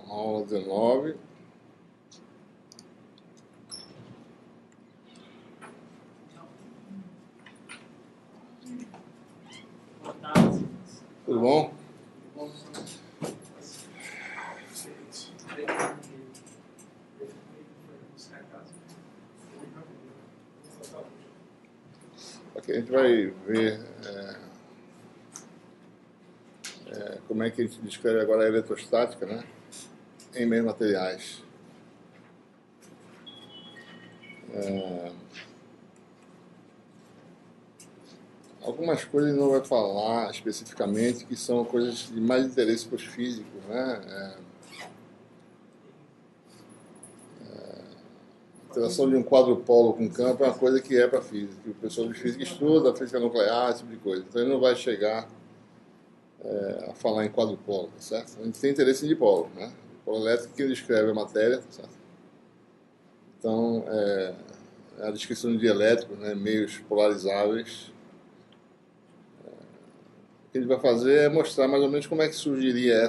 Aula 19. Tudo bom? Aqui a gente vai ver como é que a gente descreve agora a eletrostática, né, em meios materiais. Algumas coisas não vai falar especificamente, que são coisas de mais interesse para os físicos, né? A interação de um quadrupolo com campo é uma coisa que é para física, que o pessoal de física estuda, física nuclear, esse tipo de coisa. Então ele não vai chegar a falar em quadrupolo, tá certo? A gente tem interesse em dipolo, né? Dipolo elétrico que descreve a matéria, tá certo? Então, a descrição de elétricos, né, meios polarizáveis. O que ele vai fazer é mostrar mais ou menos como é que surgiria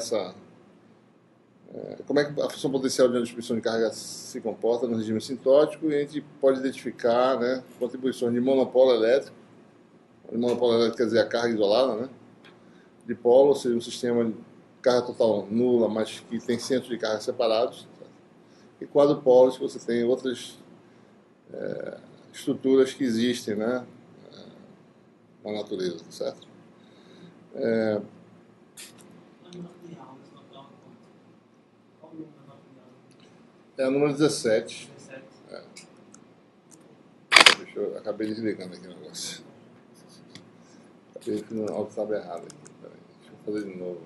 como é que a função potencial de uma distribuição de carga se comporta no regime sintótico, e a gente pode identificar, né, contribuições de monopolo elétrico. O monopolo elétrico quer dizer a carga isolada, né? Dipolo, ou seja, um sistema de carga total nula, mas que tem centros de carga separados. Certo? E quadrupolos, que você tem outras estruturas que existem, né, na natureza, certo? É o número 17. Acabei desligando aqui o negócio. Acabei fazendo algo que estava errado aqui. Peraí, deixa eu fazer de novo.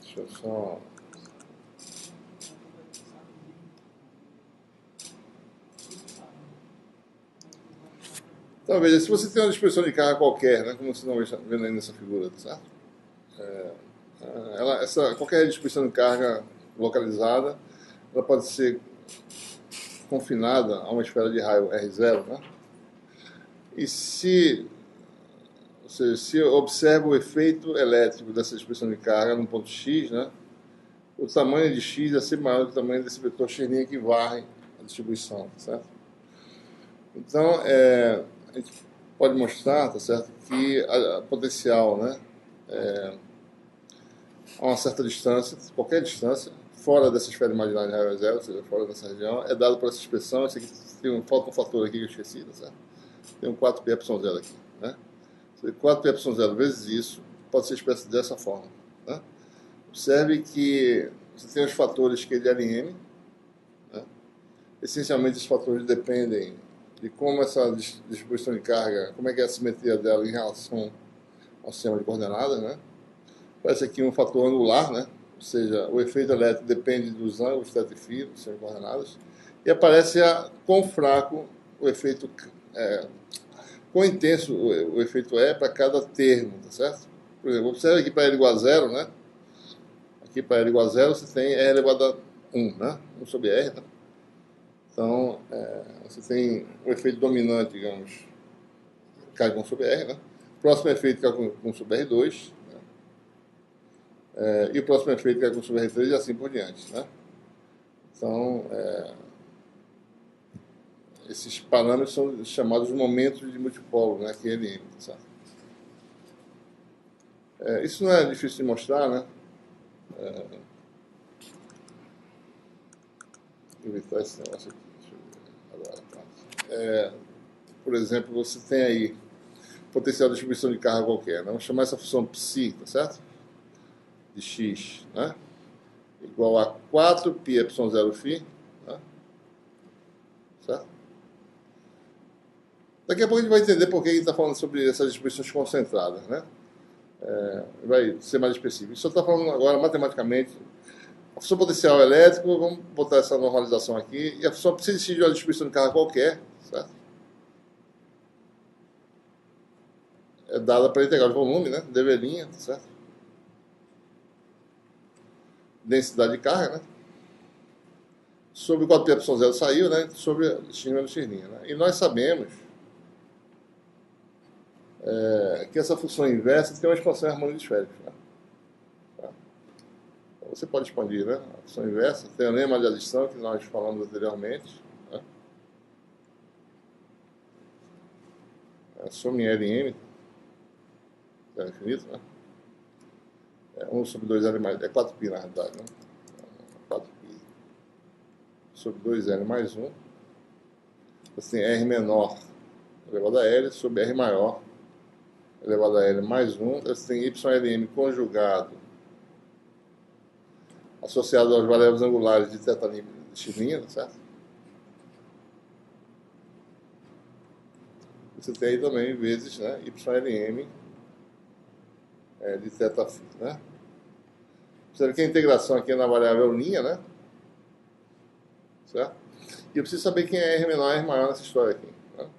Deixa eu só... Então, veja, se você tem uma disposição de carga qualquer, né, como vocês estão vendo aí nessa figura, tá certo? Qualquer distribuição de carga localizada, ela pode ser confinada a uma esfera de raio R0, né? E se eu observo o efeito elétrico dessa distribuição de carga num ponto X, né, o tamanho de X é sempre maior do que o tamanho desse vetor X' que varre a distribuição, tá certo? Então, a gente pode mostrar, tá certo, que a potencial, né, a uma certa distância, qualquer distância, fora dessa esfera imaginária de raio zero, ou seja, fora dessa região, é dado por essa expressão. Esse aqui falta um fator aqui que eu esqueci, tá certo? Tem um 4πε0 aqui, né? 4πε0 vezes isso pode ser expresso dessa forma, né? Observe que você tem os fatores Q de Lm, né? Essencialmente, esses fatores dependem de como essa distribuição de carga, como é que é a simetria dela em relação ao sistema de coordenadas, né? Aparece aqui um fator angular, né? Ou seja, o efeito elétrico depende dos ângulos teto e fio, do sistema de coordenadas, e aparece quão fraco o efeito, quão intenso o efeito é para cada termo, tá certo? Por exemplo, observe aqui para L igual a zero, né? Aqui para L igual a zero você tem L elevado a 1, né? 1 sobre R, né? Então, você tem o efeito dominante, digamos, cai com 1 sobre R, né? O próximo efeito cai com 1 sobre R2, e o próximo efeito cai com 1 sobre R3 e assim por diante, né? Então, esses parâmetros são chamados momentos de multipolo, né? Que é LM, certo? Isso não é difícil de mostrar, né? Vou evitar esse negócio aqui. Deixa eu ver agora. Por exemplo, você tem aí potencial de distribuição de carga qualquer, né? Vamos chamar essa função psi, tá certo? De x, né? Igual a 4πε0φ, né? Certo? Daqui a pouco a gente vai entender por que a gente está falando sobre essas distribuições concentradas, né? Vai ser mais específico. Só está falando agora matematicamente. A função potencial elétrica, vamos botar essa normalização aqui, e a função psi de x de uma distribuição de carga qualquer, certo? É dada para integral de volume, né? dV', tá certo? Densidade de carga, né? sobre o 4π0 saiu, né? Sobre x menos x', né? E nós sabemos que essa função inversa tem uma expansão harmônica esférica. Né? Tá? Então, você pode expandir, né? A função inversa, teorema de adição que nós falamos anteriormente. Né? Soma em L em M, é infinito, né? 1 sobre 2L mais... É 4π na realidade, né? 4π sobre 2L mais 1. Você tem R menor elevado a L sobre R maior elevado a L mais 1. Você tem YLM conjugado associado aos valores angulares de θ de x', certo? Você tem aí também vezes, né, YLM de θ, né? Percebe que a integração aqui é na variável linha, né? Certo? E eu preciso saber quem é R menor e R maior nessa história aqui. Né? Ou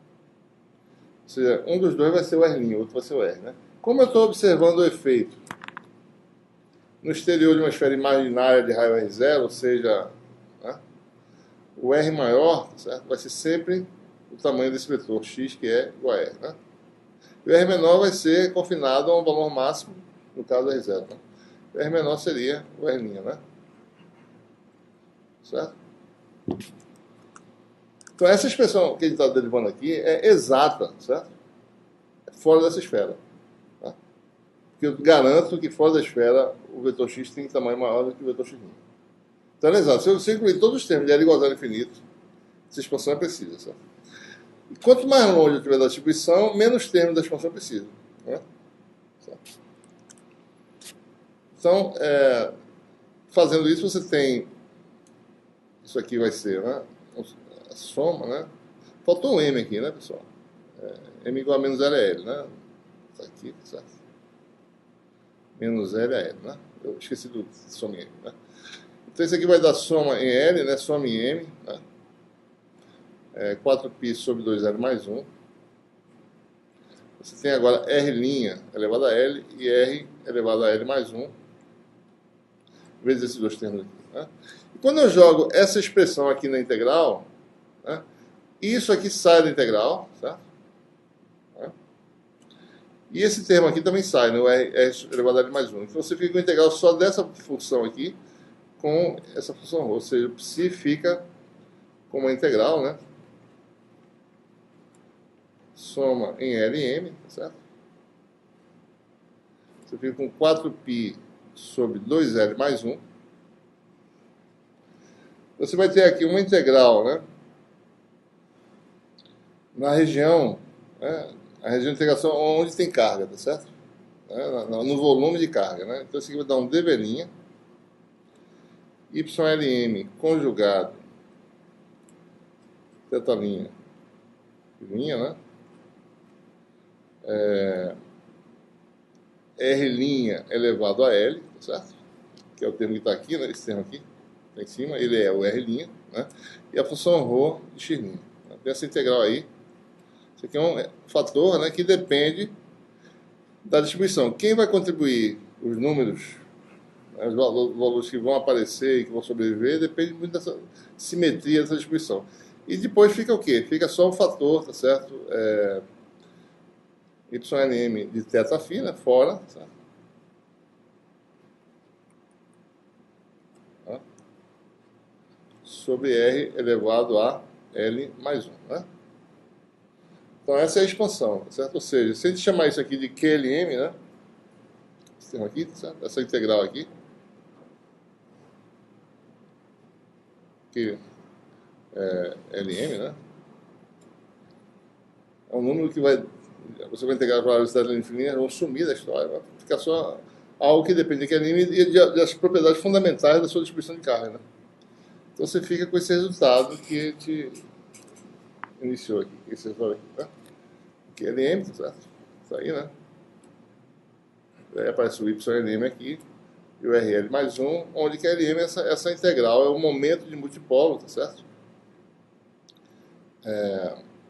seja, um dos dois vai ser o R', o outro vai ser o R, né? Como eu estou observando o efeito no exterior de uma esfera imaginária de raio R0, ou seja, né, o R maior, certo, vai ser sempre o tamanho desse vetor x, que é igual a R. Né? E o R menor vai ser confinado a um valor máximo, no caso do R0. Né? O R menor seria o R', né? Certo? Então, essa expressão que a gente está derivando aqui é exata, certo? É fora dessa esfera. Tá? Porque eu garanto que fora da esfera o vetor x tem tamanho maior do que o vetor x'. Então, é exato. Se eu incluir todos os termos de L igual a zero infinito, essa expansão é precisa, certo? E quanto mais longe eu estiver da distribuição, menos termos da expansão eu preciso. Né? Certo? Então, fazendo isso, você tem... Isso aqui vai ser, né, a soma, né? Faltou um M aqui, né, pessoal? M igual a menos L é L, né? Tá aqui, certo? Menos L é L, né? Eu esqueci do soma em M, né? Então, isso aqui vai dar soma em L, né? Soma em M, né? 4π sobre 2L mais 1. Você tem agora R' elevado a L e R elevado a L mais 1. Vezes esses dois termos aqui, né? E quando eu jogo essa expressão aqui na integral, né, isso aqui sai da integral, certo? E esse termo aqui também sai, né? O R elevado a L mais 1. Então você fica com a integral só dessa função aqui com essa função ρ. Ou seja, o psi fica com uma integral, né? Soma em L e M, certo? Você fica com 4π sobre 2L mais 1. Você vai ter aqui uma integral, né? Na região, né? A região de integração onde tem carga, tá certo? No volume de carga, né? Então isso aqui vai dar um dv', YLM conjugado, θ', né? R' elevado a L, tá certo? Que é o termo que está aqui, né? Esse termo aqui, tá em cima, ele é o R', né? E a função ρ de x'. Né? Tem essa integral aí. Isso aqui é um fator, né, que depende da distribuição. Quem vai contribuir os números, né, os valores que vão aparecer e que vão sobreviver, depende muito dessa simetria dessa distribuição. E depois fica o quê? Fica só o fator, tá certo? YLM de θ', né, fora, certo? Tá? Sobre R elevado a L mais 1, né? Então essa é a expansão, certo? Ou seja, se a gente chamar isso aqui de QLM, né? Esse termo aqui, certo? Essa integral aqui, que é LM, né? É um número que vai... Você vai integrar para a velocidade infinita, vão sumir da história, vai ficar só algo que depende de QLM e das propriedades fundamentais da sua distribuição de carga, né? Então você fica com esse resultado que te iniciou aqui, esse resultado aqui, tá? QLM, certo? Isso aí, né? Aí aparece o YLM aqui e o RL mais 1, onde QLM é essa integral, é o momento de multipolo, tá certo?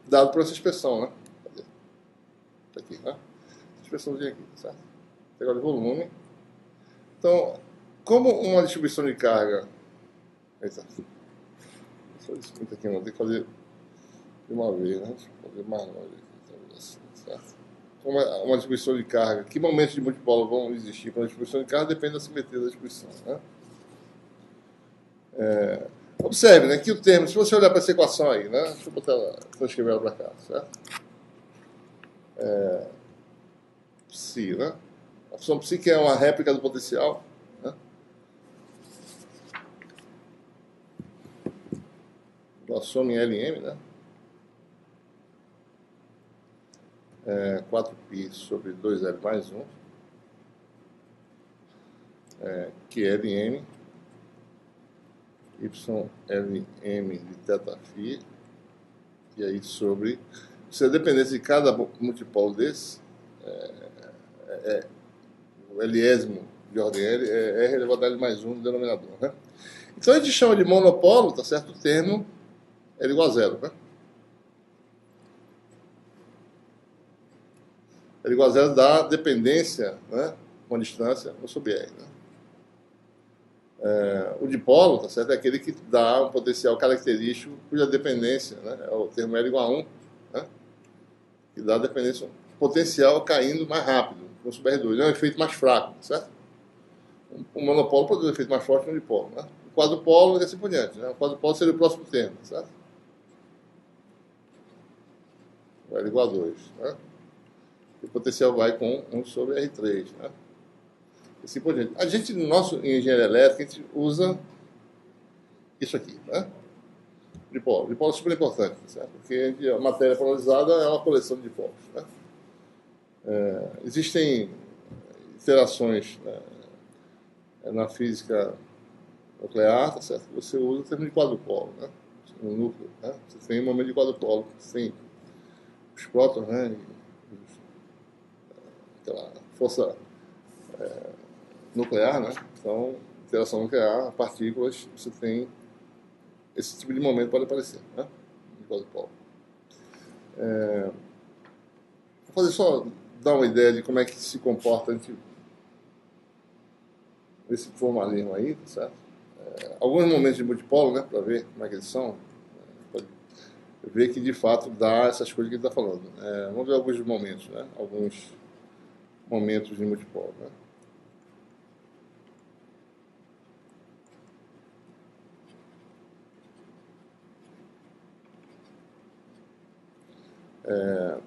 Dado por essa expressão, né? Tá aqui, né? Essa expressãozinha aqui, tá certo? Integral de volume. Então, como uma distribuição de carga... Eita. fazer isso muito aqui, não. Tem que fazer de uma vez, né? Deixa eu fazer mais longe aqui, talvez assim, certo? Como é uma distribuição de carga, que momentos de multipolo vão existir para a distribuição de carga depende da simetria da distribuição, né? Observe, né, que o termo, se você olhar para essa equação aí, né? Deixa eu botar ela, transcrever ela para cá, certo? Psi, né? A função psi que é uma réplica do potencial, né? Da soma em L em M, né? 4π sobre 2L mais 1, que é L em M, YLM de θφ, e aí sobre... Se a dependência de cada multipolo desse, o Lésimo de ordem L é R elevado a L mais 1 no denominador, né? Então a gente chama de monopolo, tá certo? O termo L igual a zero, né? L igual a zero dá dependência, né, com a distância no sobre R, né? O dipolo, tá certo? É aquele que dá um potencial característico cuja dependência, né, é o termo L igual a 1, né, que dá dependência potencial caindo mais rápido no sobre R2. É um efeito mais fraco, certo? O monopolo produz um efeito mais forte no dipolo, né? O quadrupolo e assim por diante, né? O quadrupolo seria o próximo termo, certo? O L igual a 2, né? E o potencial vai com 1 sobre R3, né? Assim por diante. A gente, no nosso em engenharia elétrica, a gente usa isso aqui, né? Dipolo. Dipolo é super importante, certo? Porque a matéria polarizada é uma coleção de dipolos, né? Existem interações, né, na física nuclear, tá certo? Você usa o termo de quadrupolo, né? No núcleo, né? Você tem um momento de quadrupolo, você tem os prótons, né? Aquela força nuclear, né? Então, interação nuclear, partículas, você tem esse tipo de momento pode aparecer, né? De quadrupolo. Vou fazer só dar uma ideia de como é que se comporta esse formalismo aí, tá certo? Alguns momentos de multipolo, né? Para ver como é que eles são, pode ver que de fato dá essas coisas que ele está falando. Vamos ver alguns momentos, né? Alguns momentos de multipolo, né?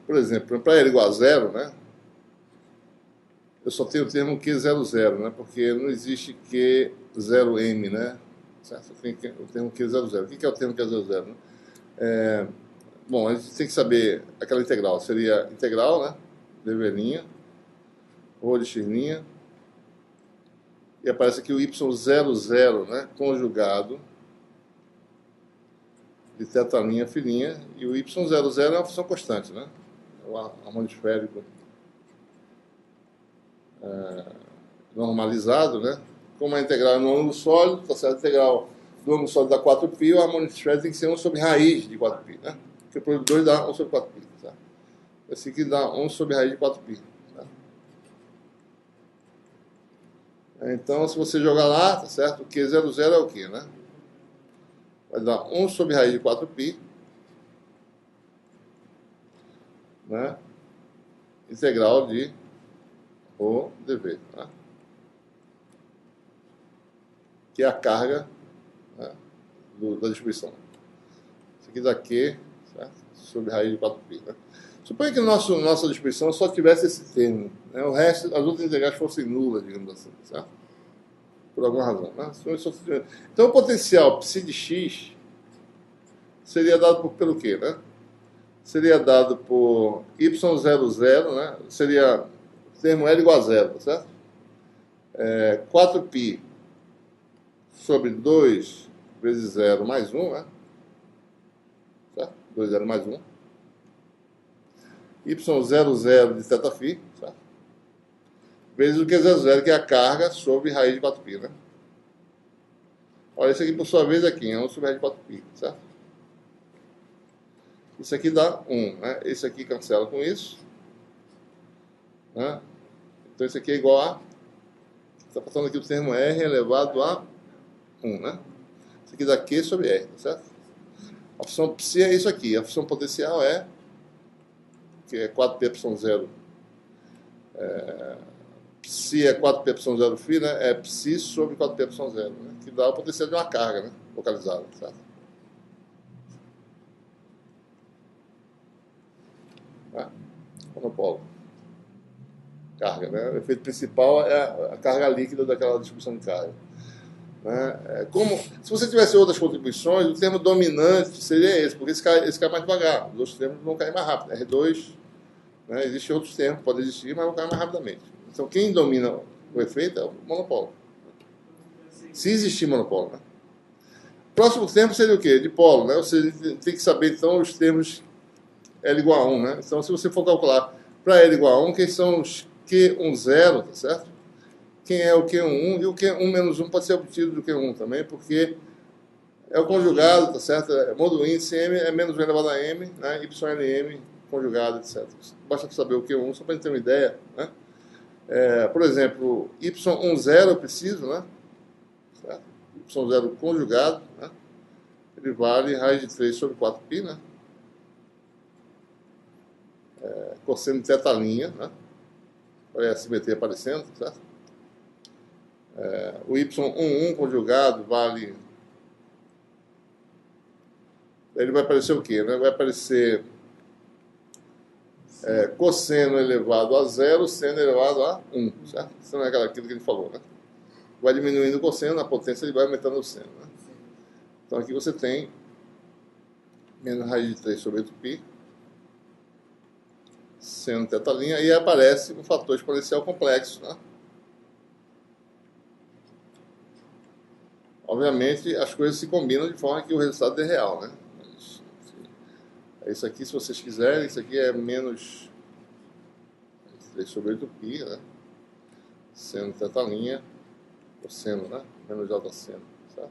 Por exemplo, para L igual a zero, né? Eu só tenho o termo Q00, né? Porque não existe Q0M, né? Certo? Tem o termo Q00. O que é o termo Q00, né? Bom, a gente tem que saber aquela integral. Seria integral, né? dv', rho de x', e aparece aqui o y00, né? Conjugado de θ' filinha, e o y00 é uma função constante, né? É o harmonisférico normalizado, né? Como a integral é no ângulo sólido, tá certo? A integral do ângulo sólido dá 4π, o harmonisférico tem que ser 1 sobre raiz de 4π, né? Porque o produto 2 dá 1 sobre 4π, tá? Esse aqui dá 1 sobre raiz de 4π. Tá? Então, se você jogar lá, tá certo? O Q00 é o quê, né? Vai dar 1 sobre raiz de 4π, né? Integral de rho dv, tá? Que é a carga, né, da distribuição. Isso aqui dá Q, certo? Sobre raiz de 4π, né? Suponha que nossa distribuição só tivesse esse termo, né? O resto, as outras integrais fossem nulas, digamos assim, certo? Por alguma razão, né? Então, o potencial psi de x seria dado pelo quê, né? Seria dado por y00, né? Seria o termo L igual a zero, tá certo? 4π sobre 2 vezes 0 mais 1, né? Certo? 2 0 mais 1. Y00 de θφ, certo? Vezes o Q00, que é a carga sobre raiz de 4π, né? Olha, isso aqui, por sua vez, aqui é 1 sobre raiz de 4π, certo? Isso aqui dá 1, né? Esse aqui cancela com isso, né? Então, isso aqui é igual a... Está passando aqui o termo R elevado a 1, né? Isso aqui dá Q sobre R, tá certo? A função psi é isso aqui. A função potencial que é 4πε0. Psi é 4πε0 φ, né? É psi sobre 4πε0, né? Que dá o potencial de uma carga, né? Localizada, certo? Monopolo. Carga, né? O efeito principal é a carga líquida daquela distribuição de carga. Né? Se você tivesse outras contribuições, o termo dominante seria esse, porque esse cai mais devagar. Os outros termos vão cair mais rápido. R2, né? Existem outros termos, podem existir, mas vão cair mais rapidamente. Então, quem domina o efeito é o monopolo. Se existir monopolo, né? Próximo termo seria o quê? Dipolo, né? Você tem que saber, então, os termos L igual a 1, né? Então, se você for calcular para L igual a 1, quem são os Q10, tá certo? Quem é o Q1, e o Q1 menos 1 pode ser obtido do Q1 também, porque é o conjugado, tá certo? Módulo índice M é menos 1 elevado a M, né? YLM conjugado, etc. Basta saber o Q1, só para a gente ter uma ideia, né? Por exemplo, Y10 eu preciso, né? Certo? Y0 conjugado, né? Ele vale raiz de 3 sobre 4π, né? Cosseno de θ', né? Olha a simetria aparecendo, certo? O Y11 conjugado vale... Ele vai aparecer o quê? Né? Vai aparecer cosseno elevado a 0, seno elevado a 1, certo? Isso não é aquilo que a gente falou, né? Vai diminuindo o cosseno, a potência ele vai aumentando o seno, né? Então aqui você tem menos raiz de 3 sobre 8π, seno θ', e aí aparece um fator exponencial complexo, né? Obviamente, as coisas se combinam de forma que o resultado é real, né? Mas, isso aqui, se vocês quiserem, isso aqui é menos 3 sobre 8π, né? Seno θ', cosseno, né? Menos j seno, certo?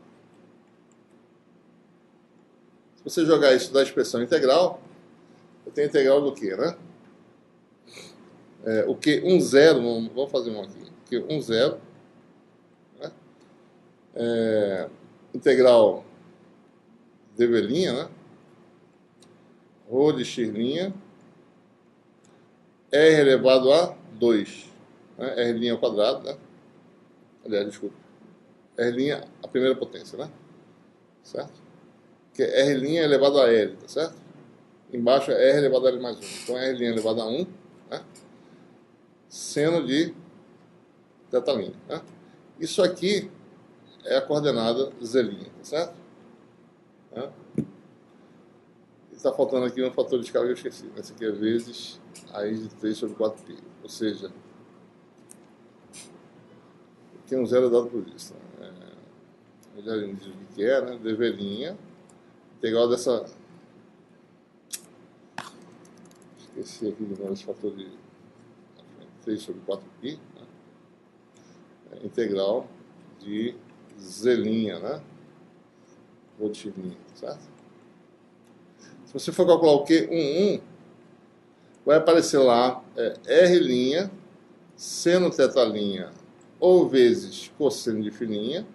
Se você jogar isso da expressão integral, eu tenho integral do quê, né? O Q10, vamos fazer um aqui. Q10, né? Integral dv', né? Rho de x', r elevado a 2, né? R' ao quadrado, né? Aliás, desculpa. R' a primeira potência, né? Certo? Que é R' elevado a L, tá certo? Embaixo é R elevado a L mais 1. Então, R' elevado a 1, né? Seno de θ', né? Isso aqui é a coordenada Z', tá certo? Né? Está faltando aqui um fator de escala que eu esqueci. Esse aqui é vezes raiz de 3 sobre 4π. Ou seja, aqui um zero é dado por isso. Eu já disse o que é, né? Dv', integral dessa... Esqueci aqui de novo esse fator de 3 sobre 4π. Né? Integral de Z', né? Ou de x', certo? Se você for calcular o Q11, vai aparecer lá R', seno θ', ou vezes cosseno de φ',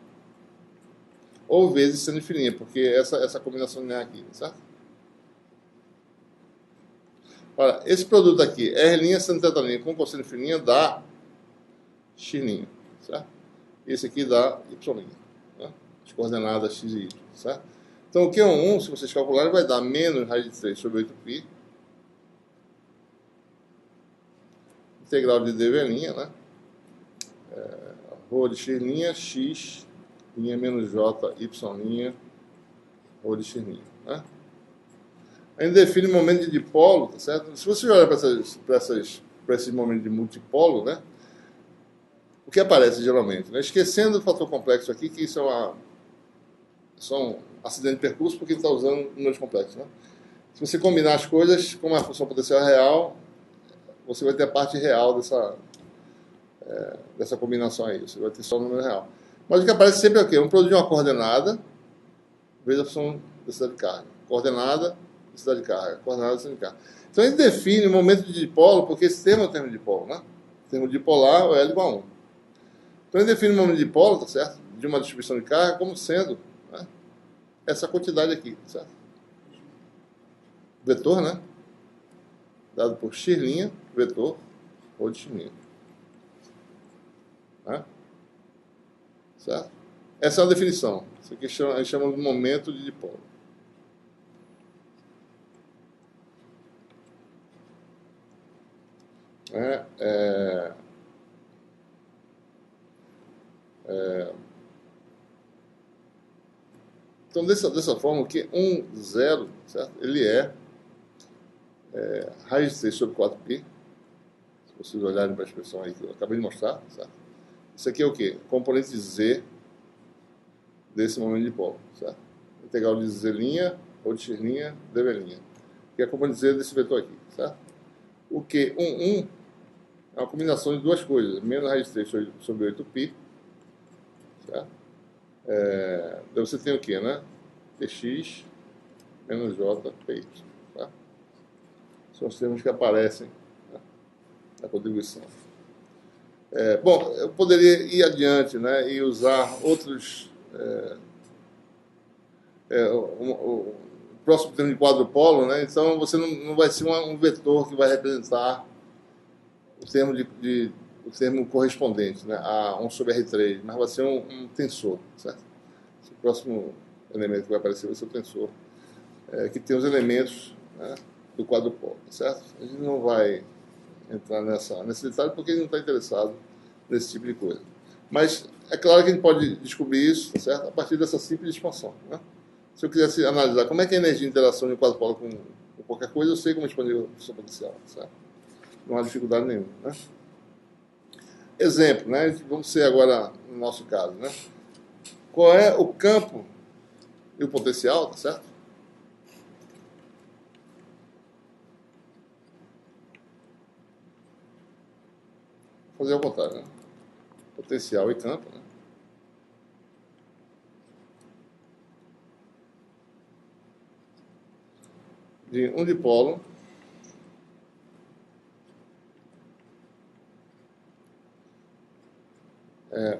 ou vezes seno de φ', porque essa combinação linear aqui, certo? Olha, esse produto aqui, R', seno θ' com cosseno de φ' dá x', certo? Esse aqui dá y', né? As coordenadas x e y, certo? Então, o Q11, se vocês calcularem, vai dar menos raiz de 3 sobre 8π, integral de dv', né? Rho de x', x' menos j, y', rho de x', né? A gente define o momento de dipolo, tá certo? Se você olhar para esses momentos de multipolo, né? O que aparece geralmente, né? Esquecendo o fator complexo aqui, que isso é são acidente de percurso, porque ele está usando números complexos, né? Se você combinar as coisas, como a função potencial é real, você vai ter a parte real dessa combinação aí. Você vai ter só o número real. Mas o que aparece sempre é o quê? Um produto de uma coordenada vezes a função da densidade de carga. Coordenada, densidade de carga. Coordenada, densidade de carga. Então a gente define o momento de dipolo, porque esse termo é o termo de dipolo, né? O termo dipolar é L igual a 1. Então a gente define o momento de dipolo, tá certo? De uma distribuição de carga como sendo, né, essa quantidade aqui, certo? vetor, né? Dado por x', vetor, ou de x'. Né? Certo? Essa é a definição. Isso aqui a gente chama de momento de dipolo. Então, dessa forma, que 0, certo? Ele é raiz de 6 sobre 4π. Se vocês olharem para a expressão aí que eu acabei de mostrar, certo? Isso aqui é o quê? Componente de z desse momento de dipolo, certo? Integral de z', ou de x', dv', que é a componente de z desse vetor aqui, certo? O que 1 é uma combinação de duas coisas, menos raiz de 3 sobre 8π, certo? Daí você tem o quê, né? Px menos j py, tá? São os termos que aparecem, né, na contribuição. Bom, eu poderia ir adiante, né, e usar outros... o próximo termo de quadrupolo, né, então você não vai ser um vetor que vai representar o termo, o termo correspondente, né, a 1 sobre R3, mas vai ser um tensor, certo? O próximo elemento que vai aparecer vai ser o tensor, que tem os elementos, né, do quadrupolo, certo? A gente não vai entrar nesse detalhe porque a gente não está interessado nesse tipo de coisa. Mas é claro que a gente pode descobrir isso, certo? A partir dessa simples expansão, né? Se eu quisesse analisar como é que é a energia de interação de um quadrupolo com qualquer coisa, eu sei como expandir o seu potencial, certo? Não há dificuldade nenhuma, né? Exemplo, né? Vamos ser agora no nosso caso, né? Qual é o campo e o potencial, tá certo? Vou fazer ao contrário, né? Potencial e campo, né? De um dipolo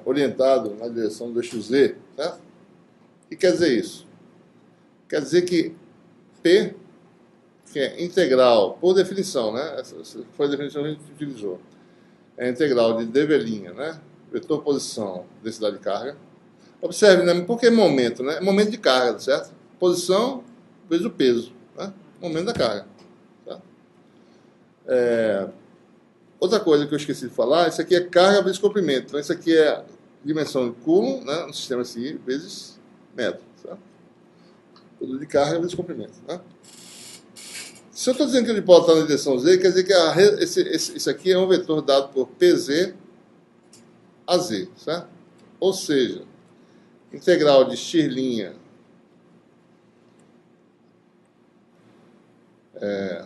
orientado na direção do eixo Z, certo? O que quer dizer isso? Quer dizer que P, que é integral, por definição, né? Essa foi a definição que a gente utilizou. É integral de dv', né? Vetor posição, densidade de carga. Observe, né? Por que momento, né? Momento de carga, certo? Posição vezes o peso, né? Momento da carga. Tá? Outra coisa que eu esqueci de falar, isso aqui é carga vezes comprimento. Então, isso aqui é dimensão de Coulomb, né? No sistema assim, vezes metro, certo? Tudo de carga vezes comprimento, né? Se eu estou dizendo que ele pode estar na direção Z, quer dizer que isso aqui é um vetor dado por PZ a Z, certo? Ou seja, integral de x'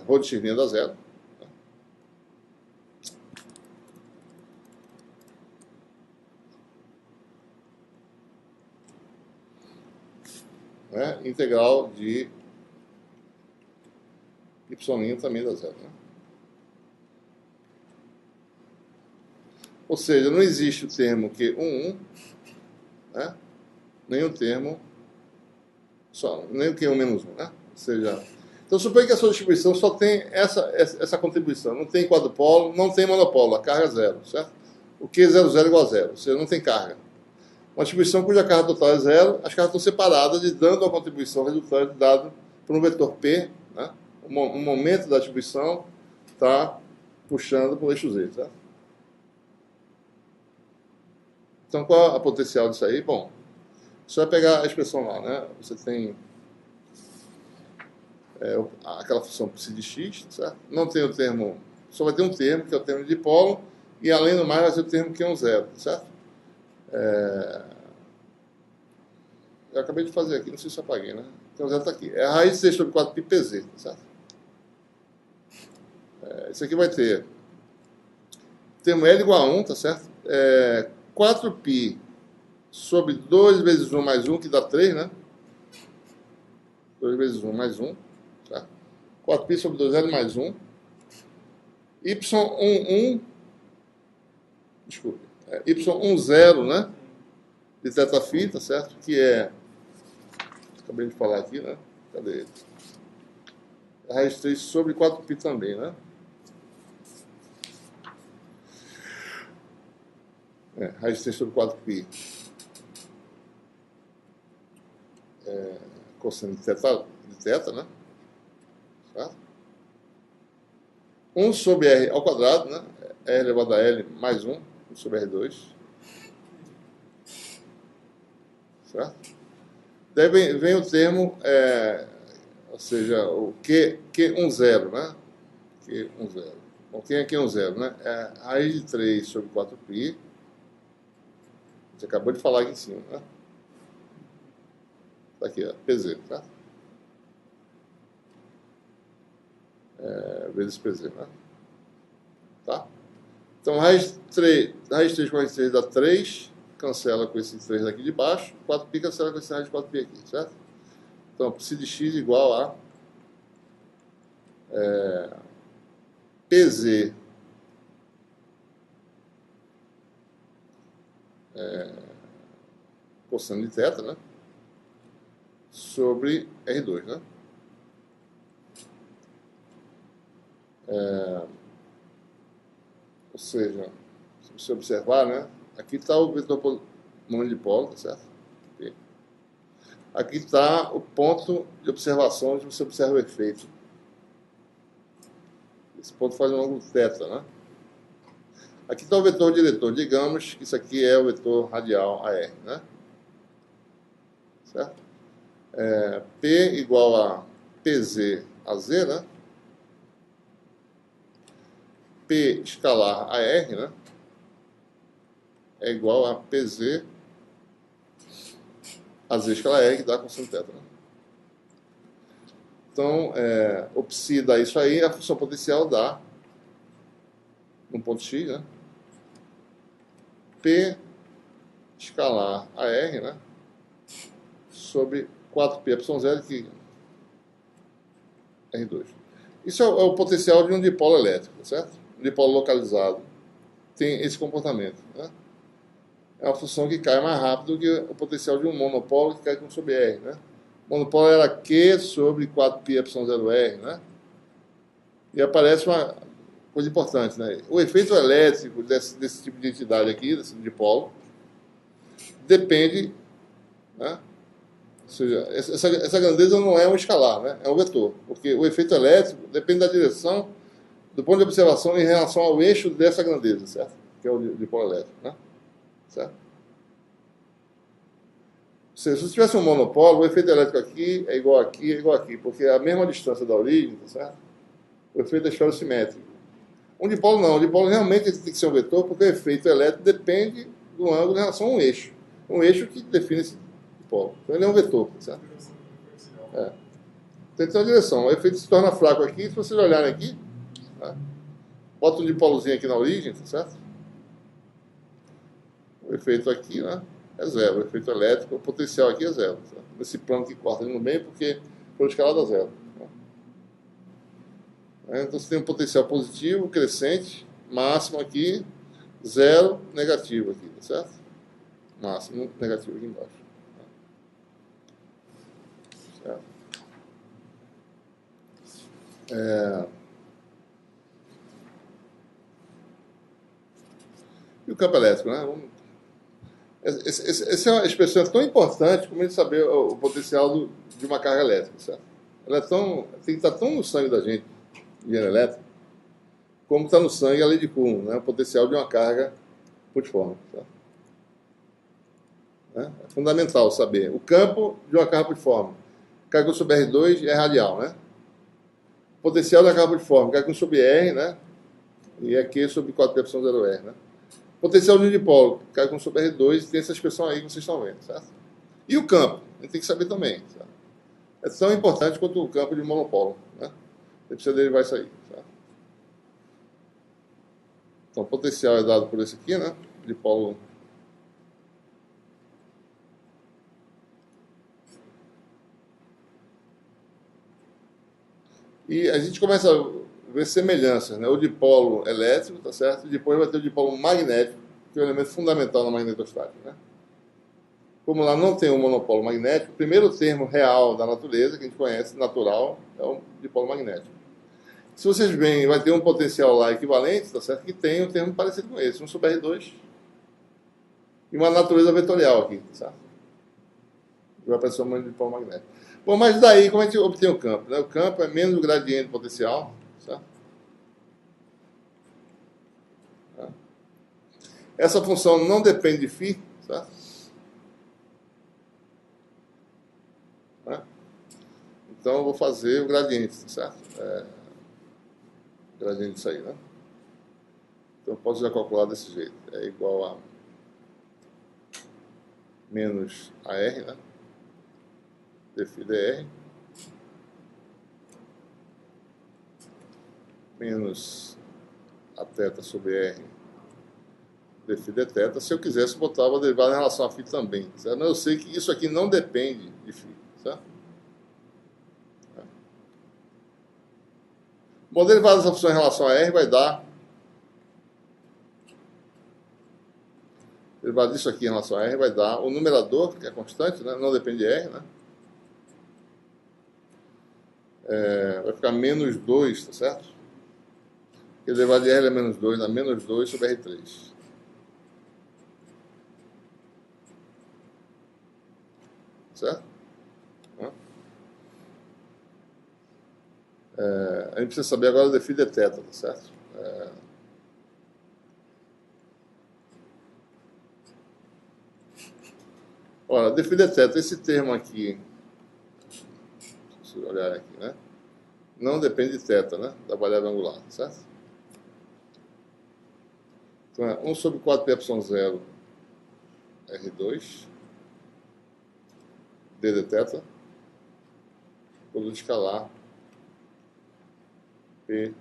rho de x' dá zero. Né? Integral de y' também dá zero. Né? Ou seja, não existe o termo Q11, né? Nem o termo só, nem o Q1 menos 1. Né? Ou seja, então suponha que a sua distribuição só tem essa contribuição. Não tem quadrupolo, não tem monopolo, a carga é zero, certo? O Q00 é igual a zero, ou seja, não tem carga. Uma distribuição cuja carga total é zero, as cargas estão separadas e dando a contribuição resultante dado por um vetor P, né? O momento da distribuição está puxando para o eixo Z, certo? Então, qual é a potencial disso aí? Bom, você vai pegar a expressão lá, né? Você tem aquela função psi de x, certo? Não tem o termo, só vai ter um termo, que é o termo de dipolo, e além do mais vai ter o termo que é um zero, certo? Eu acabei de fazer aqui, não sei se eu apaguei, né? Então o zero está aqui. É a raiz de 6 sobre 4π pz, certo? Isso aqui vai ter o termo L igual a 1, tá certo? 4π sobre 2 vezes 1 mais 1, que dá 3, né? 2 vezes 1 mais 1, tá? 4π sobre 2L mais 1. Y11, desculpe, Y10, né? De θφ, tá certo? Que é, acabei de falar aqui, né? Cadê ele? raiz 3 sobre 4π também, né? Raiz 3 sobre 4π. Cosseno de θ, né? Certo? 1 sobre r ao quadrado, né? R elevado a L mais 1 sobre R2. Certo? Daí vem o termo, ou seja, o Q10, né? Q10. Bom, quem é Q10, né? É raiz de 3 sobre 4π. A gente acabou de falar aqui em cima, né? Tá aqui, ó, PZ, tá? Vezes PZ, né? Tá? Então, raiz 3 com raiz 3 dá 3, cancela com esse 3 daqui de baixo, 4π cancela com esse raiz de 4π aqui, certo? Então, psi de x igual a PZ cosseno de θ, né? Sobre R2, né? Ou seja, se você observar, né? Aqui está o vetor monodipolo, tá certo? Okay. Aqui está o ponto de observação onde você observa o efeito. Esse ponto faz um ângulo θ, né? Aqui está o vetor diretor. Digamos que isso aqui é o vetor radial AR, né? Certo? P igual a PZ a Z, né? P escalar a R, né? É igual a PZ a Z escalar R, que dá cosseno θ, né? Então, o psi dá isso aí, a função potencial dá um ponto x, né? P escalar a R, né? Sobre 4πε0 que R2. Isso é o potencial de um dipolo elétrico, certo? Um dipolo localizado tem esse comportamento, né? É uma função que cai mais rápido que o potencial de um monopolo que cai com sobre R, né? O monopolo era Q sobre 4πε0R, né? E aparece uma coisa importante, né? O efeito elétrico desse tipo de entidade aqui, desse dipolo, depende, né? Ou seja, essa grandeza não é um escalar, né? É um vetor, porque o efeito elétrico depende da direção do ponto de observação em relação ao eixo dessa grandeza, certo? Que é o dipolo elétrico, né? Certo? Ou seja, se você tivesse um monopolo, o efeito elétrico aqui é igual aqui, é igual aqui, porque é a mesma distância da origem, tá certo? O efeito é esferossimétrico. Um dipolo não, o dipolo realmente tem que ser um vetor, porque o efeito elétrico depende do ângulo em relação a um eixo. Um eixo que define esse dipolo. Então ele é um vetor, tá certo? Tem que ter uma direção. O efeito se torna fraco aqui, se vocês olharem aqui, tá? Bota um dipolozinho aqui na origem, tá certo? O efeito aqui, né, é zero. O efeito elétrico, o potencial aqui é zero. Tá? Esse plano que corta ali no meio, porque foi escalado a zero. Tá? Então você tem um potencial positivo, crescente, máximo aqui, zero, negativo aqui, tá certo? Máximo, negativo aqui embaixo. Tá? Certo? E o campo elétrico, né? Essa é uma expressão tão importante como a gente saber o potencial de uma carga elétrica, certo? Ela tem que estar tão no sangue da gente, engenharia elétrica, como está no sangue a lei de Coulomb, né? O potencial de uma carga putiforme, certo? É fundamental saber. O campo de uma carga putiforme. Carga sobre R2 é radial, né? O potencial da carga putiforme, carga sobre R, né? E é Q sobre 4πε0R, né? Potencial de um dipolo, cai com sobre R2, tem essa expressão aí que vocês estão vendo, certo? E o campo, a gente tem que saber também, certo? É tão importante quanto o campo de monopolo, né? Você precisa derivar isso aí, certo? Então, o potencial é dado por esse aqui, né? Dipolo. E a gente começa a ver semelhanças, né? O dipolo elétrico, tá certo? E depois vai ter o dipolo magnético, que é um elemento fundamental na magnetostática, né? Como lá não tem um monopolo magnético, o primeiro termo real da natureza, que a gente conhece, natural, é o dipolo magnético. Se vocês veem, vai ter um potencial lá equivalente, tá certo? Que tem um termo parecido com esse, 1 sobre R2, e uma natureza vetorial aqui, certo? Vai aparecer um dipolo magnético. Bom, mas daí, como a gente obtém o campo? Né? O campo é menos o gradiente potencial, certo? Essa função não depende de φ, certo? Então eu vou fazer o gradiente, certo? O gradiente disso aí, né? Então eu posso já calcular desse jeito. É igual a menos AR, né? dφ dr, menos a θ sobre R dφ dθ. Se eu quisesse, botava a derivada em relação a φ também, certo? Mas eu sei que isso aqui não depende de φ, certo? Bom, derivada dessa função em relação a R vai dar... derivada disso aqui em relação a R vai dar o numerador, que é constante, né? Não depende de R, né? Vai ficar menos 2, tá certo? Porque a derivada de R é menos 2, dá menos 2 sobre R3. Certo? A gente precisa saber agora o dφ dθ, tá certo? Ora, dφ dθ, esse termo aqui, se eu olhar aqui, né? Não depende de θ, né? Da variável angular, certo? Então é 1 sobre 4πε0 R2 d dθ, produto escalar P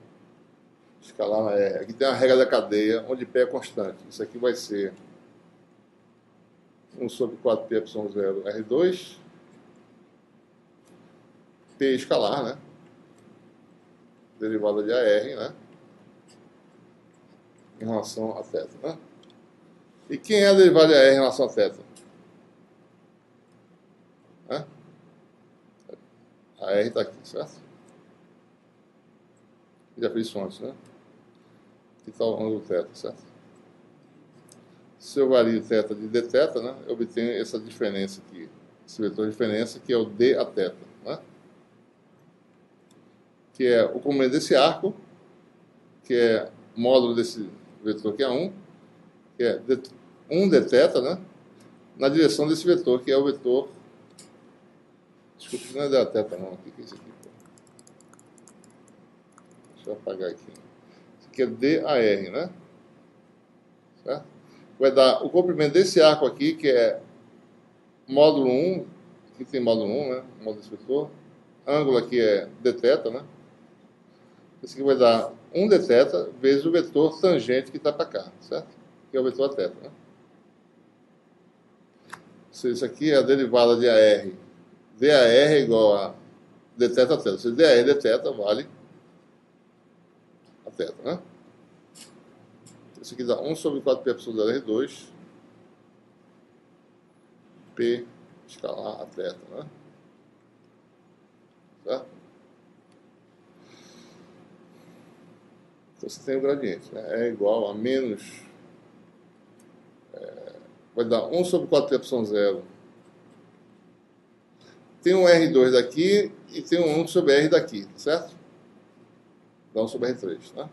escalar na R. Aqui tem a regra da cadeia, onde P é constante. Isso aqui vai ser 1 sobre 4πε0 R2 P escalar, né? Derivada de AR, né? Em relação a θ, né? E quem é a derivada de AR em relação a θ? A R está aqui, certo? Já fiz isso antes, né? Aqui está o ângulo θ, certo? Se eu vario θ de dθ, né? Eu obtenho essa diferença aqui. Esse vetor de diferença, que é o d a θ, né? Que é o comprimento desse arco, que é módulo desse vetor que é 1, que é 1 dθ, né? Na direção desse vetor, que é o vetor... Desculpa, não é d a θ não, o que é isso aqui? Deixa eu apagar aqui. Isso aqui é DAR, né? Certo? Vai dar o comprimento desse arco aqui, que é módulo 1, aqui tem módulo 1, né? Módulo desse vetor. Ângulo aqui é dθ, né? Esse aqui vai dar 1 dθ vezes o vetor tangente que está para cá, certo? Que é o vetor θ, né? Isso aqui é a derivada de AR. DAR é igual a dθ a θ. Se DAR e dθ vale a θ, né? Isso aqui dá 1 sobre 4πε0 R2 P escalar a θ, né? Certo? Então você tem o gradiente, né? É igual a menos... vai dar 1 sobre 4πε0. Tem um R2 daqui e tem um 1 sobre R daqui, certo? Dá 1 sobre R3, né?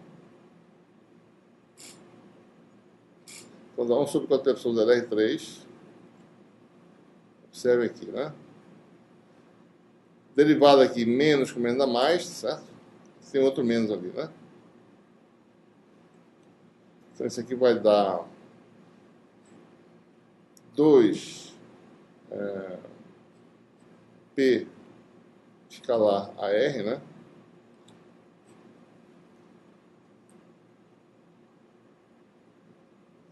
Então dá 1 sobre 4πε0 R3. Observe aqui, né? Derivada aqui, menos com menos dá mais, certo? Tem outro menos ali, né? Então isso aqui vai dar 2 P escalar AR, né?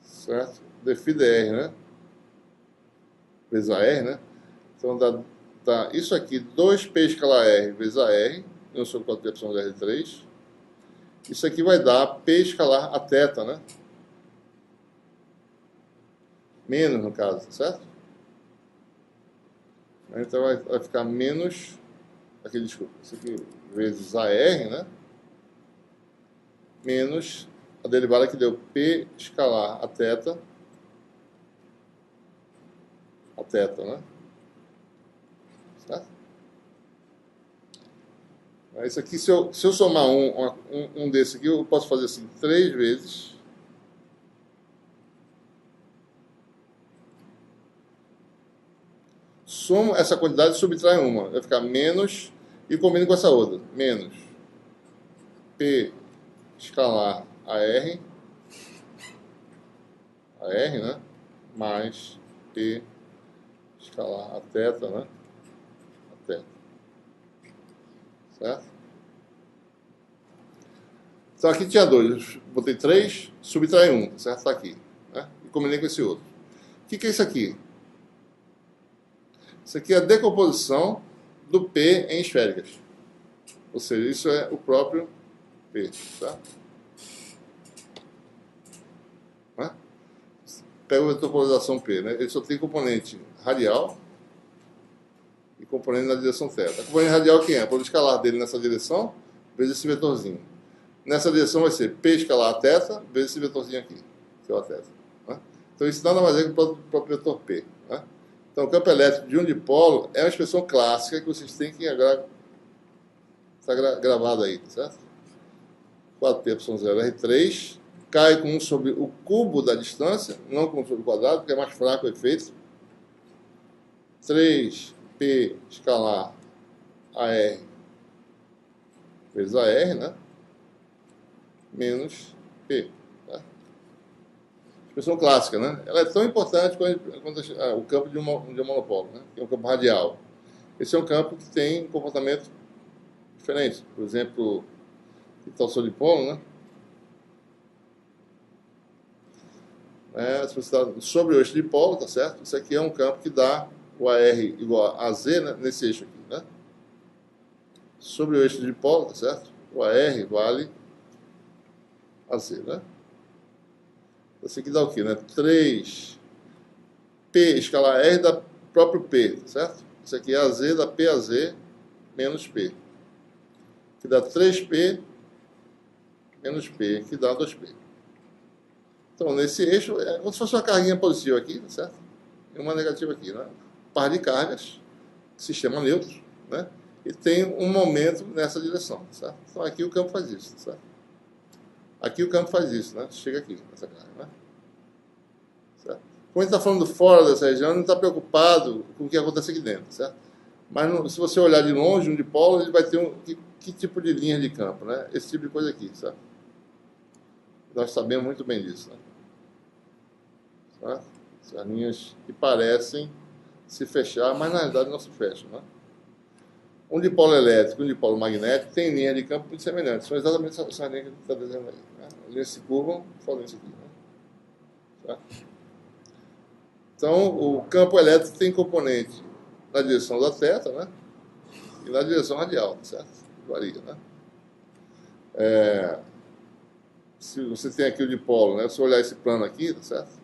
Certo? dφ dr, né? Vezes AR, né? Então dá isso aqui, 2P escalar R vezes AR, 1 sobre 4πε R3. Isso aqui vai dar P escalar a θ, né? Menos, no caso, certo? Então vai ficar menos, aqui, desculpa, isso aqui vezes AR, né? Menos a derivada que deu P escalar a θ, né? Certo? Isso aqui, se eu somar um desse aqui, eu posso fazer assim, 3 vezes somo essa quantidade e subtrai uma. Vai ficar menos, e combino com essa outra. Menos P escalar AR, né? Mais P escalar a θ, né? A θ. Certo? Então aqui tinha 2, botei 3, subtrai 1, certo? Está aqui. Né? E combinei com esse outro. O que é isso aqui? Isso aqui é a decomposição do P em esféricas. Ou seja, isso é o próprio P. Tá? Né? Pega a decomposição P. Né? Ele só tem componente radial e componente na direção θ. A componente radial quem é? Pode escalar dele nessa direção, vezes esse vetorzinho. Nessa direção vai ser P escalar a θ, vezes esse vetorzinho aqui, que é o θ. Né? Então isso nada mais é que o próprio vetor P. Né? Então o campo elétrico de um dipolo é uma expressão clássica que vocês têm que está gravado aí, certo? 4πε0r3 cai com 1 sobre o cubo da distância, não com 1 sobre o quadrado, porque é mais fraco o efeito. 3p escalar AR vezes AR, né? Menos P. Tá? Expressão clássica, né? Ela é tão importante quanto o campo de um monopolo, né? Que é um campo radial. Esse é um campo que tem um comportamento diferente. Por exemplo, torção de dipolo, né? Se você está sobre o eixo de dipolo, tá certo? Isso aqui é um campo que dá o AR igual a Z, né? Nesse eixo aqui, né? Sobre o eixo de dipolo, tá certo? O AR vale a Z, né? Isso aqui dá o quê, né? 3P escalar R dá próprio P, tá certo? Isso aqui é AZ da P a Z menos P. Que dá 3P menos P, que dá 2P. Então, nesse eixo, é como se fosse uma carguinha positiva aqui, tá certo? E uma negativa aqui, né? Par de cargas, sistema neutro, né? E tem um momento nessa direção, certo? Então, aqui o campo faz isso, certo? Aqui o campo faz isso, né? Chega aqui, nessa carga, né? Certo? Quando a gente está falando fora dessa região, não está preocupado com o que acontece aqui dentro, certo? Mas se você olhar de longe, um dipolo, ele vai ter que tipo de linha de campo, né? Esse tipo de coisa aqui, certo? Nós sabemos muito bem disso, né? Tá? Essas linhas que parecem se fechar, mas na realidade não se fecham, né? Um dipolo elétrico e um dipolo magnético tem linhas de campo muito semelhantes. São exatamente essas linhas que a gente está desenhando aí. Né? As linhas se curvam fazendo isso aqui. Né? Tá? Então, o campo elétrico tem componente na direção da θ, né? E na direção radial, tá certo? Varia, né? Se você tem aqui o dipolo, né? Se eu olhar esse plano aqui, tá certo?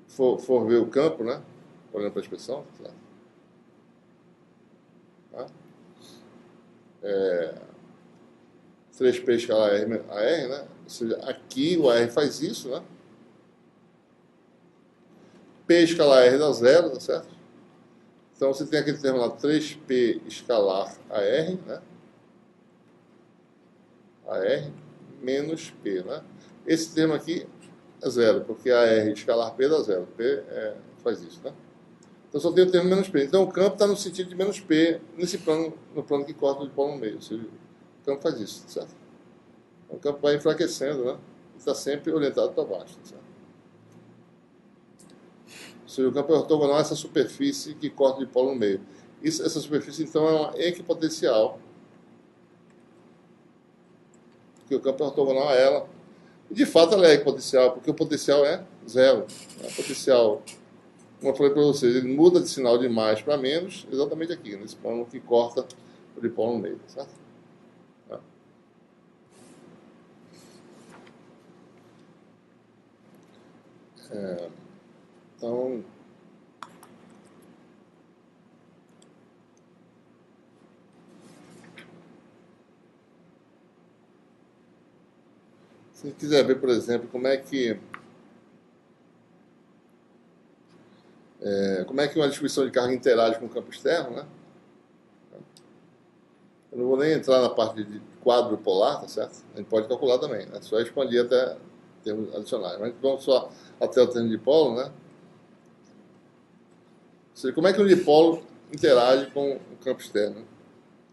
For ver o campo, né? Olhando para a expressão, tá certo? Tá? 3P escalar AR, né? Ou seja, aqui o AR faz isso, né? P escalar R dá zero, tá certo? Então você tem aquele termo lá, 3P escalar AR, né? AR menos P, né? Esse termo aqui é zero, porque AR escalar P dá zero. P faz isso, né? Então só tem o termo menos P. Então o campo está no sentido de menos P nesse plano, no plano que corta o dipolo no meio. Ou seja, o campo faz isso, certo? Então, o campo vai enfraquecendo, né? Está sempre orientado para baixo, certo? Ou seja, o campo é ortogonal a essa superfície que corta o dipolo no meio. Essa superfície, então, é uma equipotencial, porque o campo é ortogonal a ela. E, de fato, ela é equipotencial, porque o potencial é zero. O potencial, como eu falei para vocês, ele muda de sinal de mais para menos, exatamente aqui, nesse plano que corta o dipolo no meio, certo? Então, se quiser ver, por exemplo, como é que uma distribuição de carga interage com o campo externo, né? Eu não vou nem entrar na parte de quadro polar, tá certo? A gente pode calcular também, né? Só expandir até termos adicionais. Mas vamos só até o termo de dipolo, né? Ou seja, como é que um dipolo interage com o campo externo?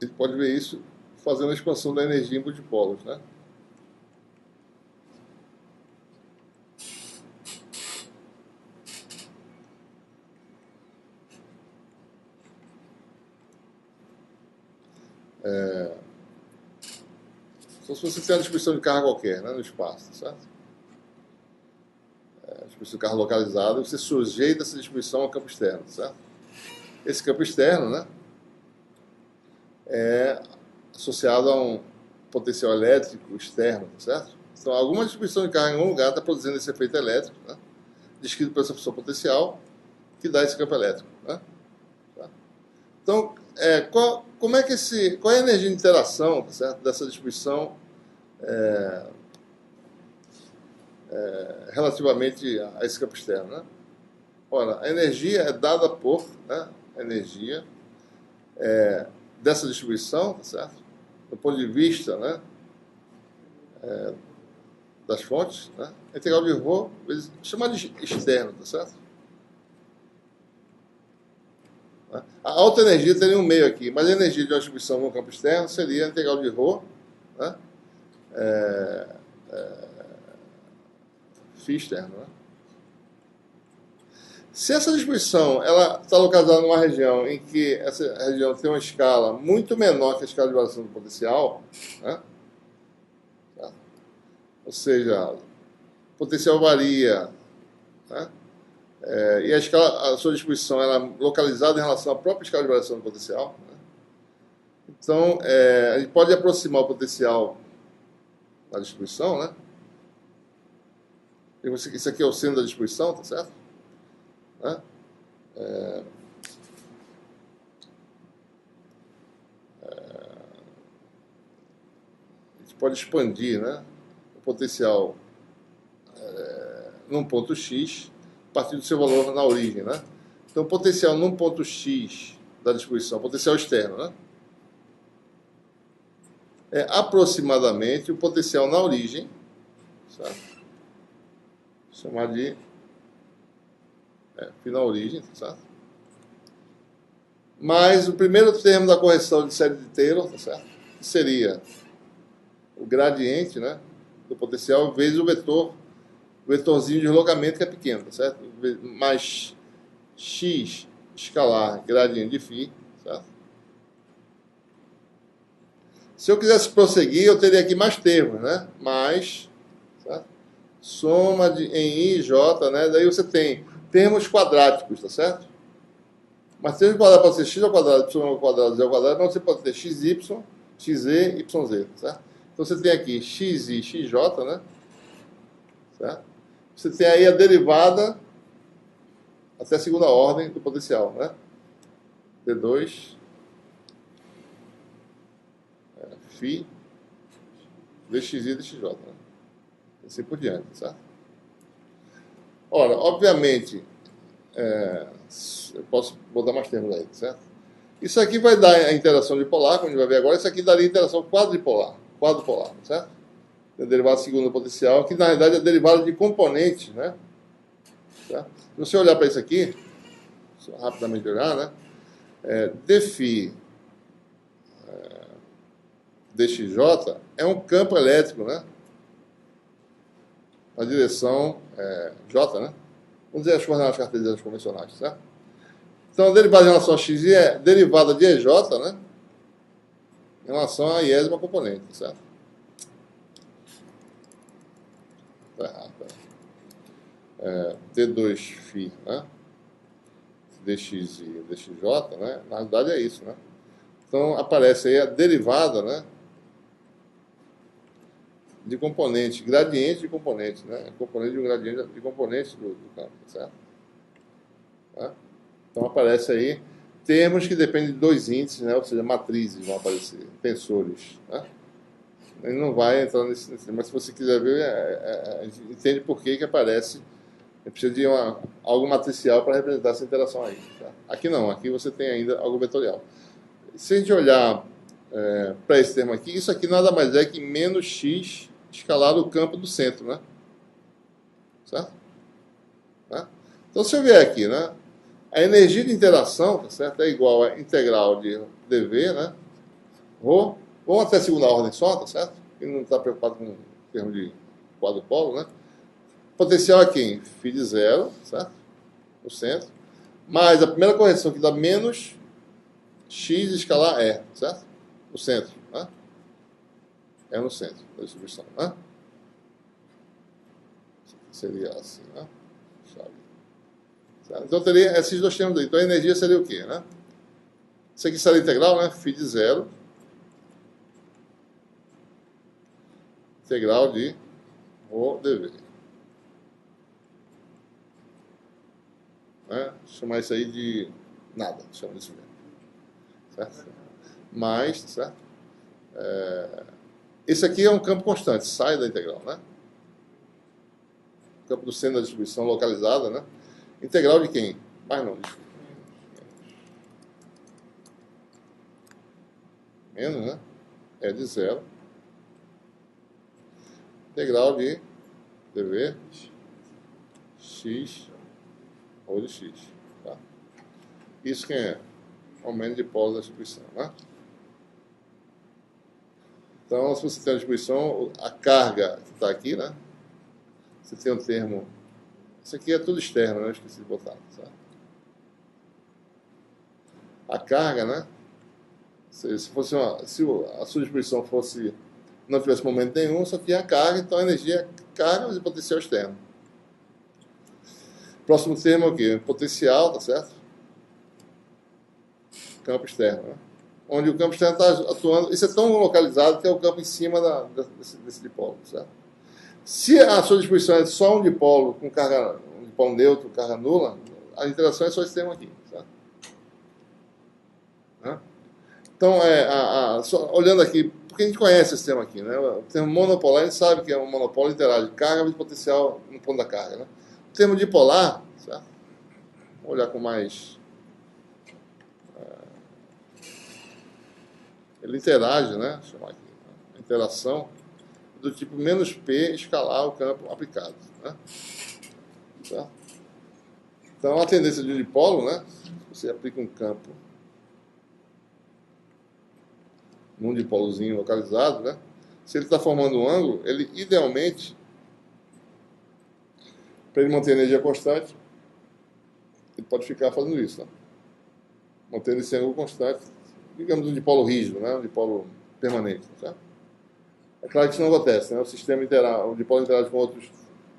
A gente pode ver isso fazendo a expansão da energia em dipolos, né? Então, se você tem uma distribuição de carga qualquer, né, no espaço, tá certo? Distribuição de carga localizada, você sujeita essa distribuição ao campo externo, tá certo? Esse campo externo, né, é associado a um potencial elétrico externo, tá certo? Então, alguma distribuição de carga em algum lugar está produzindo esse efeito elétrico, né, descrito por essa função potencial, que dá esse campo elétrico, né? Tá? Então, qual é a energia de interação, tá certo, dessa distribuição relativamente a esse campo externo, né? Ora, a energia é dada por, né, a energia dessa distribuição, tá certo? Do ponto de vista, né, das fontes, né? A integral de ρ, chamada de externo, tá certo? A alta energia teria um meio aqui, mas a energia de uma distribuição no campo externo seria a integral de ρ, né, φ externo, né? Se essa distribuição ela está localizada numa região em que essa região tem uma escala muito menor que a escala de variação do potencial, né? Tá? Ou seja, o potencial varia, né? E a sua distribuição ela é localizada em relação à própria escala de variação do potencial, né? Então, a gente pode aproximar o potencial da distribuição, né? Isso aqui é o centro da distribuição, tá certo? Né? A gente pode expandir, né, o potencial num ponto x a partir do seu valor na origem, né? Então, o potencial num ponto x da distribuição, potencial externo, né, é aproximadamente o potencial na origem, certo? Chamar de φ na origem, certo? Mais o primeiro termo da correção de série de Taylor, tá certo? Que seria o gradiente, né, do potencial vezes o vetorzinho de deslocamento que é pequeno, tá certo? Mais x escalar gradiente de φ, certo? Se eu quisesse prosseguir, eu teria aqui mais termos, né? Mais, certo? Soma em i e j, né? Daí você tem termos quadráticos, tá certo? Mas termos quadrados pode ser x ao quadrado, y ao quadrado, z ao quadrado, mas você pode ter xy, xz, yz, certo? Então você tem aqui xi, xj, né? Certo? Você tem aí a derivada até a segunda ordem do potencial, né? D2 φ dxi e dxj, né? Assim por diante, certo? Ora, obviamente, eu posso botar mais termos aí, certo? Isso aqui vai dar a interação dipolar, como a gente vai ver agora. Isso aqui daria a interação quadrupolar, certo? A derivada segunda potencial, que na realidade é a derivada de componente, né? Certo? Se você olhar para isso aqui, só rapidamente olhar, né? dφ dxj é um campo elétrico, né? Na direção J, né? Vamos dizer as coordenadas cartesianas convencionais, certo? Então, a derivada em relação a x é derivada de EJ, né? Em relação à iésima componente, certo? Tá errado. D2φ, né? dx e dxj, né? Na realidade é isso, né? Então, aparece aí a derivada, né, de componente, gradiente de componente, né? Componente de um gradiente de componente do campo, certo? Tá? Então aparece aí termos que dependem de dois índices, né? Ou seja, matrizes vão aparecer, tensores. Tá? Ele não vai entrar nesse, mas se você quiser ver, a gente entende por que aparece. Precisa de algo matricial para representar essa interação aí. Tá? Aqui não, aqui você tem ainda algo vetorial. Se a gente olhar para esse termo aqui, isso aqui nada mais é que menos x escalado o campo do centro, né? Certo? Tá? Então, se eu vier aqui, né? A energia de interação, tá certo? É igual a integral de dv, né? Rho, vamos até a segunda ordem só, tá certo? E não está preocupado com o termo de quadrupolo, né? Potencial aqui em φ de zero, certo? No centro. Mais a primeira correção que dá menos x escalar E, certo? No centro, né? É no centro da distribuição, né? Seria assim, né? Certo? Então teria esses dois termos aí. Então a energia seria o quê, né? Isso aqui seria integral, né? φ de zero. Integral de ρ dv. Né? Chamar isso aí de nada, chama isso mesmo. Certo? Mais, certo? Esse aqui é um campo constante, sai da integral, né? Campo do centro da distribuição localizada, né? Integral de quem? Mais não, desculpa. Menos, né? É de zero. Integral de dv x ou de x. Tá? Isso quem é? Aumento de polo da distribuição, né? Então, se você tem a distribuição, a carga que está aqui, né? Você tem um termo. Isso aqui é tudo externo, né? Eu esqueci de botar. Certo? A carga, né? Se fosse se a sua distribuição fosse, não tivesse momento nenhum, só tinha a carga, então a energia é carga e potencial externo. Próximo termo é o quê? Potencial, tá certo? Campo externo, né? Onde o campo externo está atuando. Isso é tão localizado que é o campo em cima desse dipolo, certo? Se a sua distribuição é só um dipolo com carga, um dipolo neutro, carga nula, a interação é só esse termo aqui, certo? Né? Então, olhando aqui, porque a gente conhece esse termo aqui, né? O termo monopolar, a gente sabe que é um monopólio interage carga vezes potencial no ponto da carga, né? O termo dipolar, certo? Vamos olhar com mais. Ele interage, né? Deixa eu chamar aqui. A interação do tipo menos P escalar o campo aplicado, né? Certo? Então, a tendência de dipolo, né? Você aplica um campo num dipolozinho localizado, né? Se ele está formando um ângulo, ele idealmente, para ele manter a energia constante, ele pode ficar fazendo isso, né? Mantendo esse ângulo constante, digamos um dipolo rígido, né? Um dipolo permanente, certo? É claro que isso não acontece, né? O sistema o dipolo interage com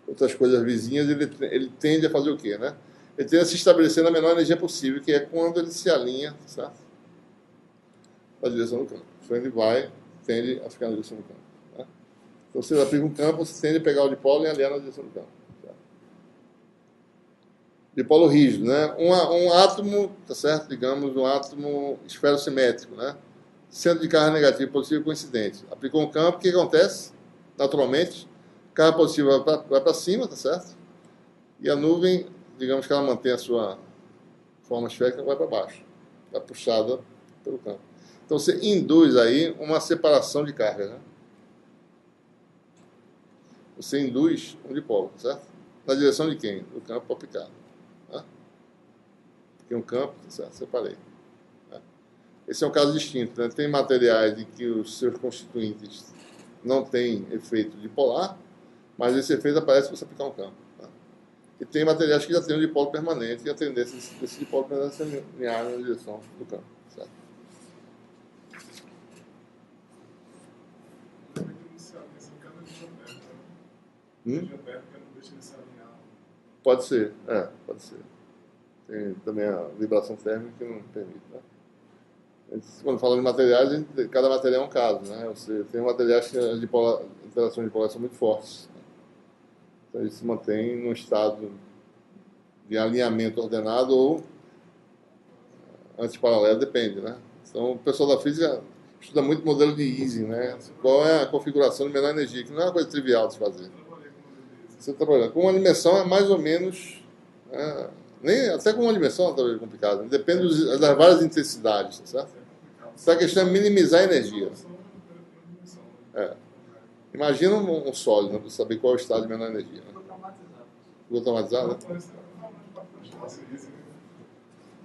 outras coisas vizinhas, ele tende a fazer o quê, né? Ele tende a se estabelecer na menor energia possível, que é quando ele se alinha, certo? Na direção do campo. Então ele tende a ficar na direção do campo. Né? Então você aplica um campo, você tende a pegar o dipolo e alinhar na direção do campo. Certo? Dipolo rígido, né? Um átomo, tá certo? Digamos, um átomo esferosimétrico, né? Centro de carga negativa e positiva coincidente. Aplicou um campo, o que acontece? Naturalmente, carga positiva vai para cima, tá certo? E a nuvem, digamos que ela mantém a sua forma esférica, vai para baixo. Vai puxada pelo campo. Então você induz aí uma separação de carga, né? Você induz um dipolo, certo? Na direção de quem? Do campo aplicado. Né? Tem um campo, certo? Separei. Né? Esse é um caso distinto, né? Tem materiais em que os seus constituintes não têm efeito dipolar, mas esse efeito aparece se você aplicar um campo. Né? E tem materiais que já têm um dipolo permanente e a tendência desse dipolo permanente é se alinhar na direção do campo. Certo? Pode ser, pode ser. Tem também a vibração térmica que não permite, né? Quando fala de materiais, cada material é um caso, né? Você tem materiais que as interações dipolares são muito fortes. Né? Então, eles se mantêm num estado de alinhamento ordenado ou antiparalelo, depende, né? Então, o pessoal da física estuda muito modelo de Ising, né? Qual é a configuração de menor energia, que não é uma coisa trivial de se fazer. Você trabalha com uma dimensão é mais ou menos, né? Nem, até com uma dimensão é complicado, depende das várias intensidades, tá certo? Então, a questão é minimizar a energia. É. Imagina um sólido, né, para saber qual é o estado de menor energia. Né? Ficou traumatizado?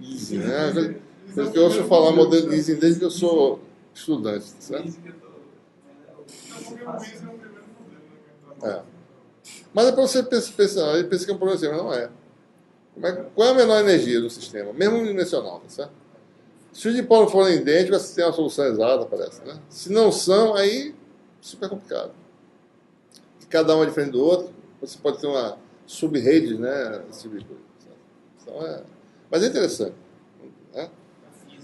Ising, né? Eu ouço falar modelo de Ising desde que eu sou estudante, certo? É. Mas é para você pensar, ele pensa que é um problema assim, mas não é. Qual é a menor energia do sistema? Mesmo unidimensional, tá certo? Se os dipolos forem idênticos, você tem uma solução exata, parece, né? Se não são, aí super complicado. Cada um é diferente do outro, você pode ter uma sub-rede, né? Esse tipo de coisa, então, mas é interessante. Né?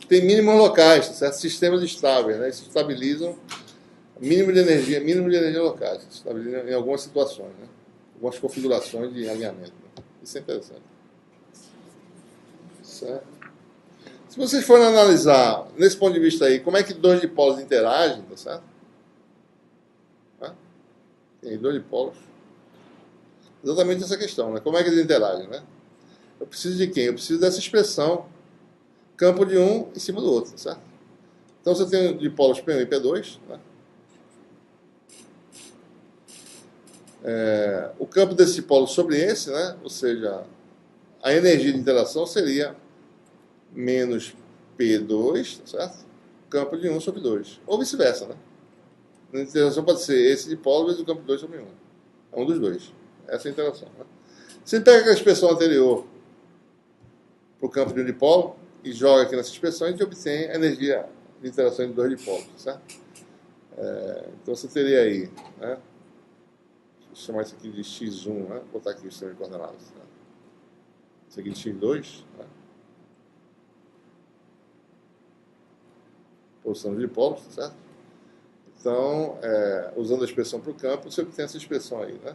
Tem mínimos locais, tá certo? Sistemas estáveis, né? Se estabilizam mínimo de energia locais, se estabilizam em algumas situações, né? Algumas configurações de alinhamento. Né? Isso é interessante. Certo? Se vocês forem analisar, nesse ponto de vista aí, como é que dois dipolos interagem, tá certo? Tem dois dipolos. Exatamente essa questão, né? Como é que eles interagem, né? Eu preciso de quem? Eu preciso dessa expressão, campo de um em cima do outro, tá certo? Então você tem dipolos P1 e P2, né? O campo desse dipolo sobre esse, né? Ou seja, a energia de interação seria menos P2, tá certo? Campo de 1 sobre 2. Ou vice-versa, né? A interação pode ser esse dipolo vezes o campo de 2 sobre 1. É um dos dois. Essa é a interação. Né? Você pega aquela expressão anterior para o campo de um dipolo e joga aqui nessa expressão, a gente obtém a energia de interação de dois dipolos, certo? Então você teria aí, né? Vou chamar isso aqui de x1, né? Vou botar aqui o sistema de coordenadas. Né? Isso aqui de x2, né? Posição de dipolos, certo? Então, usando a expressão para o campo, você obtém essa expressão aí, né?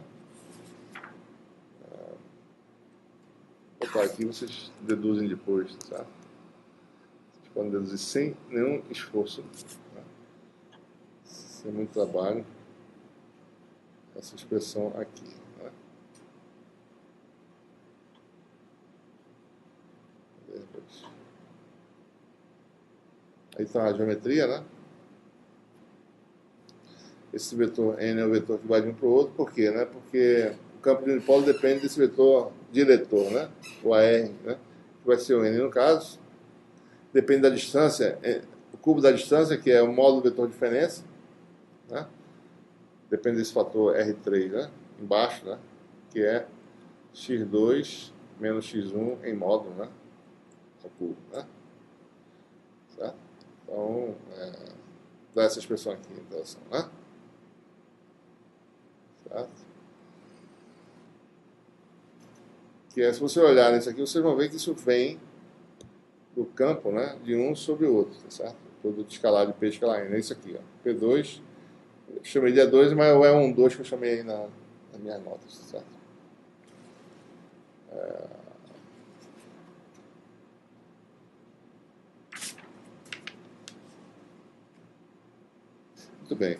Vou botar aqui, vocês deduzem depois, certo? Vocês podem deduzir sem nenhum esforço, né? Sem muito trabalho, essa expressão aqui, né? Aí está a geometria, né? Esse vetor n é o vetor que vai de um para o outro, por quê? Né? Porque o campo de um dipolo depende desse vetor diretor, né? O AR, né? Que vai ser o n no caso. Depende da distância, o cubo da distância, que é o módulo do vetor diferença, né? Depende desse fator R3, né? Embaixo, né? Que é x2 menos x1 em módulo, né? Ao cubo, né? Certo? Então, dá essa expressão aqui, interação, né? Certo? Que se você olhar nisso aqui, vocês vão ver que isso vem do campo, né, de um sobre o outro, tá certo? Produto escalar de P escalar N, é isso aqui, ó. P2, eu chamei de E2, mas é um 2 que eu chamei aí nas minhas notas, tá certo? Muito bem.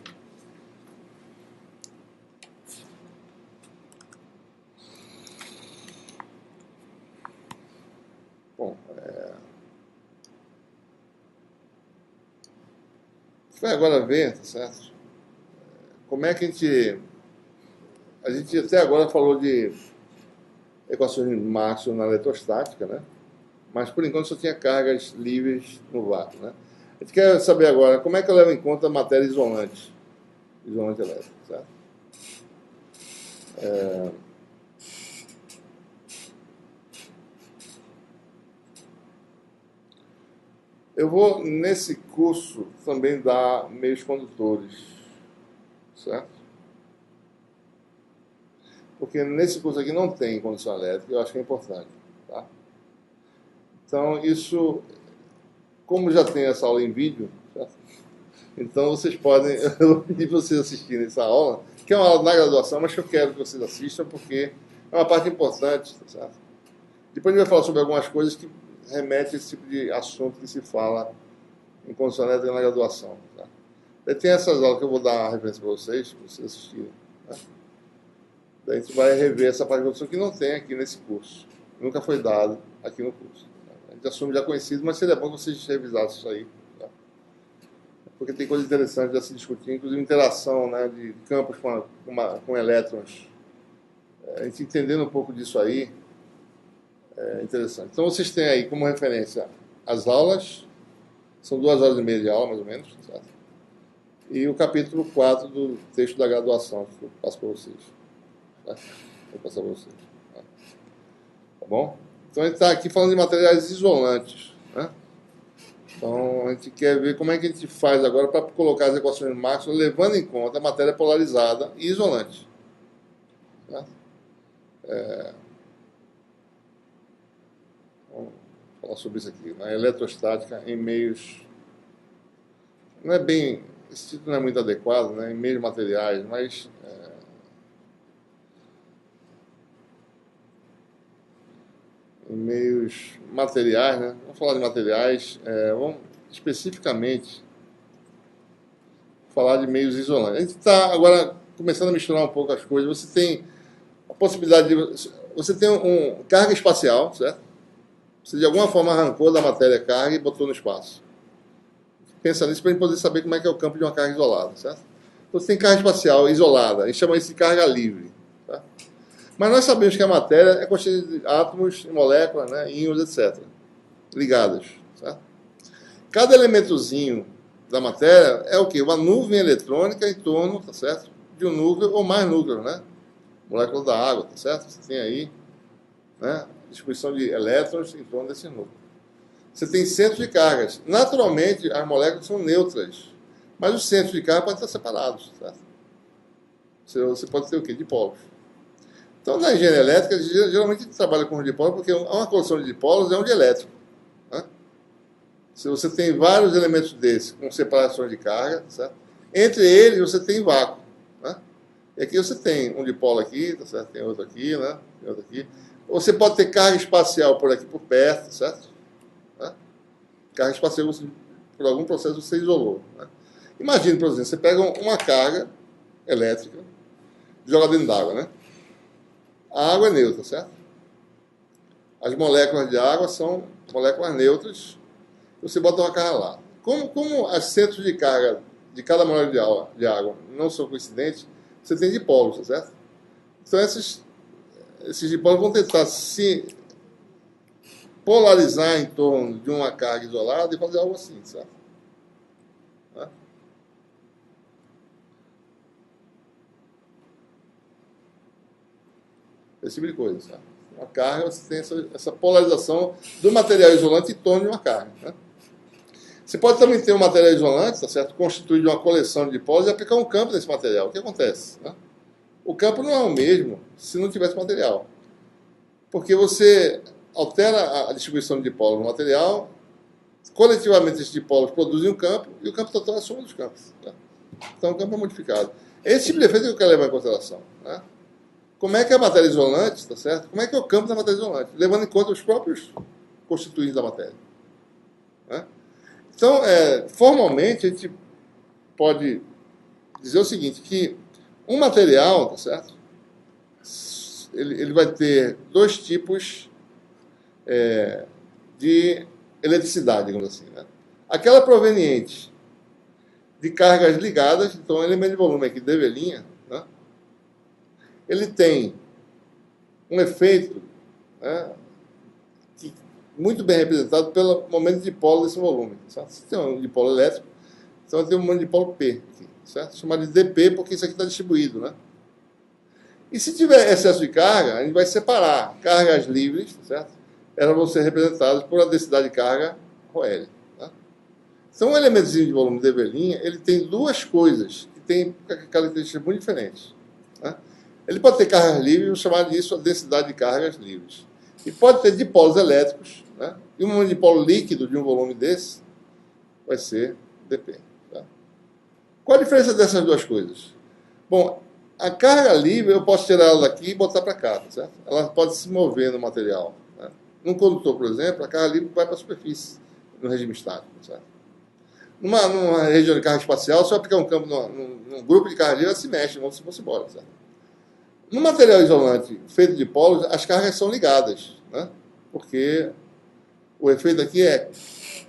Bom, vai agora ver, tá certo? Como é que a gente até agora falou de equações de Maxwell na eletrostática, né? Mas por enquanto só tinha cargas livres no vácuo, né? A gente quer saber agora como é que eu levo em conta a matéria isolante elétrico, certo? Eu vou, nesse curso, também dar meios condutores, certo? Porque nesse curso aqui não tem condução elétrica, eu acho que é importante, tá? Então, isso, como já tem essa aula em vídeo, certo? Então vocês podem, eu vou pedir para vocês assistirem essa aula, que é uma aula na graduação, mas que eu quero que vocês assistam, porque é uma parte importante, tá certo? Depois a gente vai falar sobre algumas coisas que remetem a esse tipo de assunto que se fala em condução elétrica na graduação. Tá? Daí tem essas aulas que eu vou dar uma referência para vocês assistirem. Tá? Daí a gente vai rever essa parte de condução que não tem aqui nesse curso. Nunca foi dado aqui no curso. Tá? A gente assume já conhecido, mas seria bom que vocês revisassem isso aí. Tá? Porque tem coisa interessante a se discutir, inclusive interação, né, de campos com elétrons. A gente entendendo um pouco disso aí, é interessante. Então vocês têm aí como referência as aulas, são 2 horas e meia de aula, mais ou menos, certo? E o capítulo 4 do texto da graduação, que eu passo para vocês. Tá? Vou passar para vocês. Tá bom? Então a gente está aqui falando de materiais isolantes. Né? Então a gente quer ver como é que a gente faz agora para colocar as equações de Maxwell levando em conta a matéria polarizada e isolante. Tá? Vamos falar sobre isso aqui. Né? Eletrostática em meios... Não é bem... Esse título não é muito adequado, né? Em meios materiais, mas... Em meios materiais, né? Vamos falar de materiais, vamos especificamente falar de meios isolantes. A gente está agora começando a misturar um pouco as coisas. Você tem a possibilidade de... Você tem carga espacial, certo? Você de alguma forma arrancou da matéria carga e botou no espaço. Pensa nisso para a gente poder saber como é que é o campo de uma carga isolada, certo? Então você tem carga espacial isolada, a gente chama isso de carga livre. Tá? Mas nós sabemos que a matéria é constituída de átomos, moléculas, né, íons, etc. Ligadas. Certo? Cada elementozinho da matéria é o quê? Uma nuvem eletrônica em torno, tá certo? De um núcleo ou mais núcleos, né? Molécula da água, tá certo? Você tem aí, né, distribuição de elétrons em torno desse núcleo. Você tem centros de cargas. Naturalmente, as moléculas são neutras, mas os centros de carga podem estar separados, certo? Você pode ter o quê? Dipolos. Então, na engenharia elétrica, geralmente a gente trabalha com dipolos porque uma coleção de dipolos é um dielétrico. Né? Se você tem vários elementos desses com separações de carga, certo? Entre eles você tem vácuo. Né? E aqui você tem um dipolo aqui, tá certo? Tem outro aqui, né? Tem outro aqui. Você pode ter carga espacial por aqui por perto, certo? Né? Carga espacial, por algum processo você isolou. Né? Imagine, por exemplo, você pega uma carga elétrica, joga dentro d'água, né? A água é neutra, certo? As moléculas de água são moléculas neutras. Você bota uma carga lá. Como os centros de carga de cada molécula de água não são coincidentes, você tem dipolos, certo? Então esses dipolos vão tentar se polarizar em torno de uma carga isolada e fazer algo assim, certo? Né? Esse tipo de coisa, sabe? Uma carga, você tem essa polarização do material isolante em torno de uma carga. Né? Você pode também ter um material isolante, tá certo? Constituído de uma coleção de dipolos e aplicar um campo nesse material. O que acontece? Né? O campo não é o mesmo se não tivesse material. Porque você altera a distribuição de dipolos no material, coletivamente esses dipolos produzem um campo e o campo total é a soma dos campos. Tá? Então o campo é modificado. Esse tipo de efeito que eu quero levar em consideração. Né? Como é que é a matéria isolante, tá certo? Como é que é o campo da matéria isolante? Levando em conta os próprios constituintes da matéria. Né? Então, formalmente, a gente pode dizer o seguinte, que um material, tá certo? Ele vai ter dois tipos de eletricidade, digamos assim. Né? Aquela proveniente de cargas ligadas, então, o elemento de volume aqui, D', né? Ele tem um efeito, né, muito bem representado pelo momento de dipolo desse volume. Certo? Se tem um dipolo elétrico, então tem um momento de dipolo P, aqui, certo? Chamado de dP, porque isso aqui está distribuído. Né? E se tiver excesso de carga, a gente vai separar cargas livres, certo? Elas vão ser representadas por a densidade de carga ρL. Tá? Então, um elementozinho de volume D', ele tem duas coisas que têm características muito diferentes. Tá? Ele pode ter cargas livres, vamos chamar disso a densidade de cargas livres. E pode ter dipolos elétricos, né? E um dipolo líquido de um volume desse vai ser dP. Tá? Qual a diferença dessas duas coisas? Bom, a carga livre eu posso tirar ela daqui e botar para cá, tá certo? Ela pode se mover no material. Né? Num condutor, por exemplo, a carga livre vai para a superfície, no regime estático. Certo? Numa região de carga espacial, se eu aplicar um campo num grupo de carga livre, ela se mexe, como se fosse embora. Certo? No material isolante feito de polos, as cargas são ligadas, né? Porque o efeito aqui é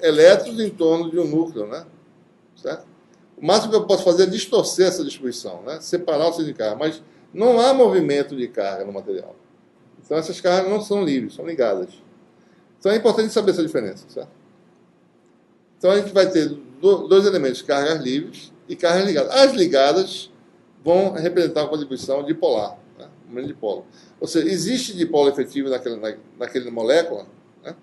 elétrons em torno de um núcleo, né? Certo? O máximo que eu posso fazer é distorcer essa distribuição, né? Separar o centro de carga, mas não há movimento de carga no material. Então essas cargas não são livres, são ligadas. Então é importante saber essa diferença, certo? Então a gente vai ter dois elementos, cargas livres e cargas ligadas. As ligadas vão representar uma contribuição dipolar, né? Um dipolo. Ou seja, existe dipolo efetivo naquela molécula, né?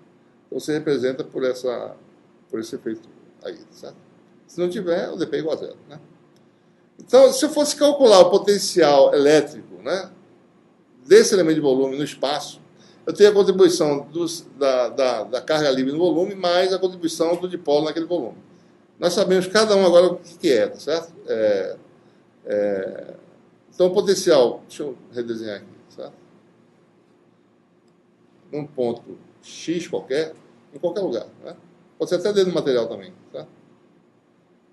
Então você representa por esse efeito aí, certo? Se não tiver, o dp é igual a zero, né? Então, se eu fosse calcular o potencial elétrico, né, desse elemento de volume no espaço, eu tenho a contribuição da carga livre no volume mais a contribuição do dipolo naquele volume. Nós sabemos cada um agora o que é, tá certo? Então, o potencial, deixa eu redesenhar aqui, certo? Num ponto X qualquer, em qualquer lugar, né? Pode ser até dentro do material também, certo?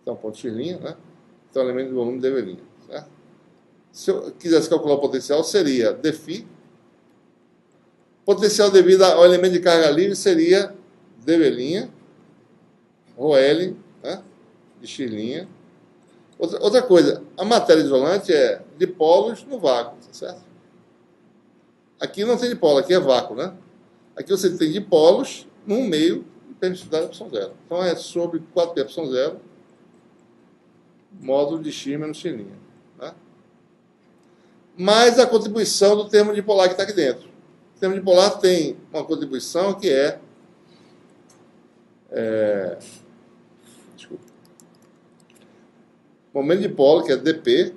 Então, ponto X', né? Então, elemento de volume dV', certo? Se eu quisesse calcular o potencial, seria dφ. Potencial devido ao elemento de carga livre seria dV', ρl, né? De X'. Outra coisa, a matéria isolante é dipolos no vácuo, certo? Aqui não tem dipolo, aqui é vácuo, né? Aqui você tem dipolos num meio de permissividade ε0. Então é sobre 4πε0 módulo de X menos X'. Né? Mais a contribuição do termo dipolar que está aqui dentro. O termo dipolar tem uma contribuição que desculpa, momento dipolo, que é dp,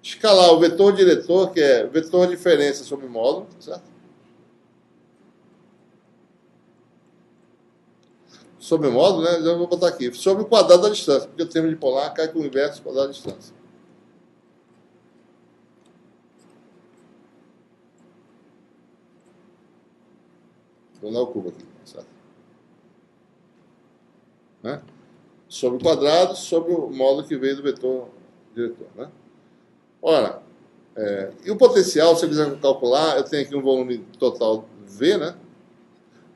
escalar o vetor diretor, que é vetor diferença sobre módulo, certo? Sobre o módulo, né? Eu vou botar aqui, sobre o quadrado da distância, porque o termo dipolar cai com o inverso do quadrado da distância. Vou dar o cubo aqui, certo? Né? Sobre o quadrado, sobre o módulo que veio do vetor diretor, né? Ora, e o potencial, se eu quiser calcular, eu tenho aqui um volume total V, né?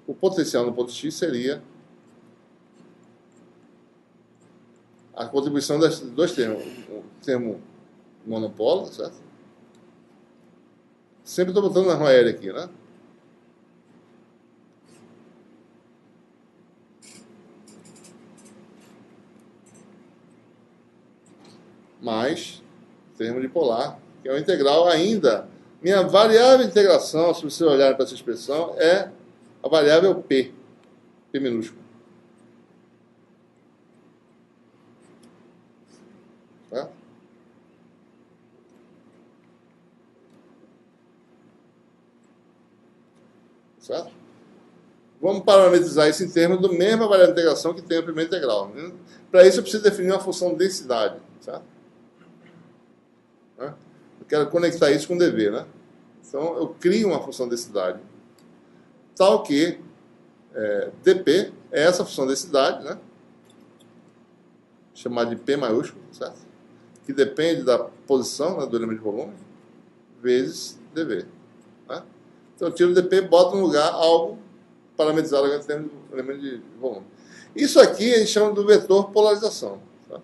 O potencial no ponto X seria a contribuição desses dois termos. O termo monopolo, certo? Sempre estou botando na rua aérea aqui, né? Mais termo dipolar, que é o integral ainda. Minha variável de integração, se você olhar para essa expressão, é a variável P minúsculo. Tá? Certo? Vamos parametrizar isso em termos da mesma variável de integração que tem a primeira integral. Né? Para isso eu preciso definir uma função de densidade. Certo? Né? Eu quero conectar isso com dV. Né? Então eu crio uma função de densidade tal que dp é essa função de densidade, né? Chamada de P maiúsculo, certo? Que depende da posição, né, do elemento de volume, vezes dV. Né? Então eu tiro o dp e boto no lugar algo parametrizado em termos do elemento de volume. Isso aqui a gente chama do vetor polarização. Tá?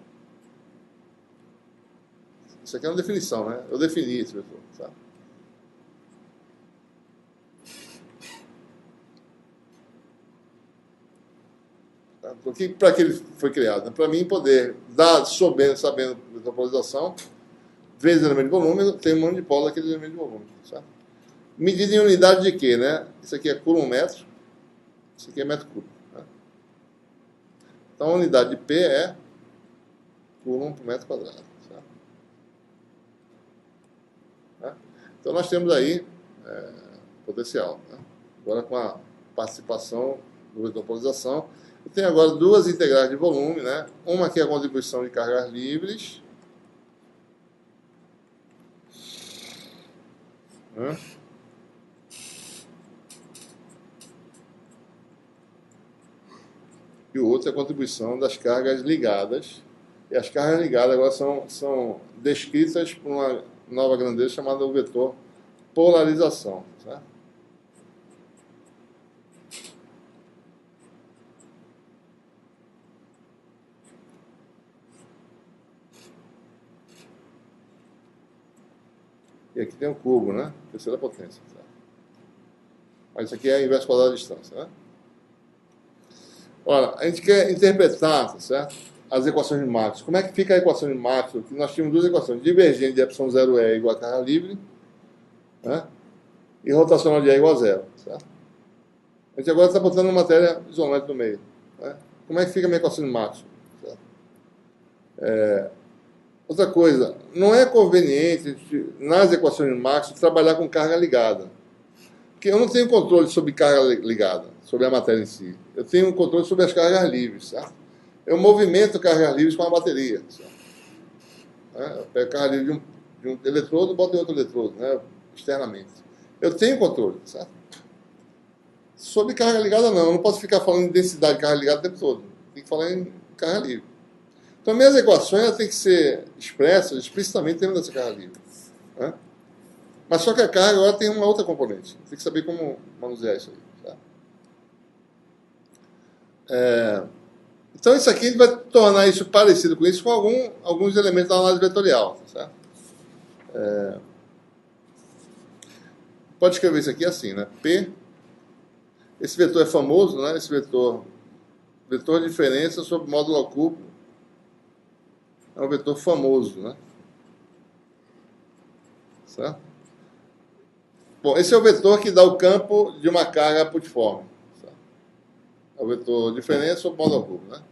Isso aqui é uma definição, né? Eu defini esse vetor. Tá? Para que ele foi criado? Para mim poder dar, sabendo da polarização, vezes o elemento de volume, eu tenho um monte de polo daquele elemento de volume. Certo? Medida em unidade de quê? Né? Isso aqui é coulomb-metro, isso aqui é metro cúbico. Né? Então a unidade de P é coulomb por metro quadrado. Certo? Né? Então nós temos aí potencial. Né? Agora com a participação do vetor polarização. Eu tenho agora duas integrais de volume, né? Uma que é a contribuição de cargas livres. Né? E o outro é a contribuição das cargas ligadas. E as cargas ligadas agora são descritas por uma nova grandeza chamada o vetor polarização. Certo? E aqui tem um cubo, né? Terceira potência. Certo? Mas isso aqui é inverso quadrado da distância, né? Ora, a gente quer interpretar, tá certo? As equações de Maxwell. Como é que fica a equação de Maxwell? Nós tínhamos duas equações. Divergente de ε0E é igual a carga livre, né? E rotacional de E igual a zero. Certo? A gente agora está botando matéria isolante no meio. Né? Como é que fica a minha equação de Maxwell? Outra coisa, não é conveniente nas equações de Maxwell trabalhar com carga ligada. Porque eu não tenho controle sobre carga ligada, sobre a matéria em si. Eu tenho um controle sobre as cargas livres. Certo? Eu movimento cargas livres com a bateria. Eu pego carga livre de um eletrodo e boto em outro eletrodo, né, externamente. Eu tenho controle, certo? Sobre carga ligada, não. Eu não posso ficar falando de densidade de carga ligada o tempo todo. Tem que falar em carga livre. Então, minhas equações têm que ser expressas explicitamente dentro dessa carga livre. Né? Mas só que a carga agora tem uma outra componente. Tem que saber como manusear isso aí. Certo? Então, isso aqui vai tornar isso parecido com isso com alguns elementos da análise vetorial. Certo? Pode escrever isso aqui assim, né? P. Esse vetor é famoso, né? Esse vetor de diferença sobre módulo ao cubo. É um vetor famoso, né? Certo? Bom, esse é o vetor que dá o campo de uma carga putiforme. Certo? É o vetor de diferença sobre módulo ao cubo, né?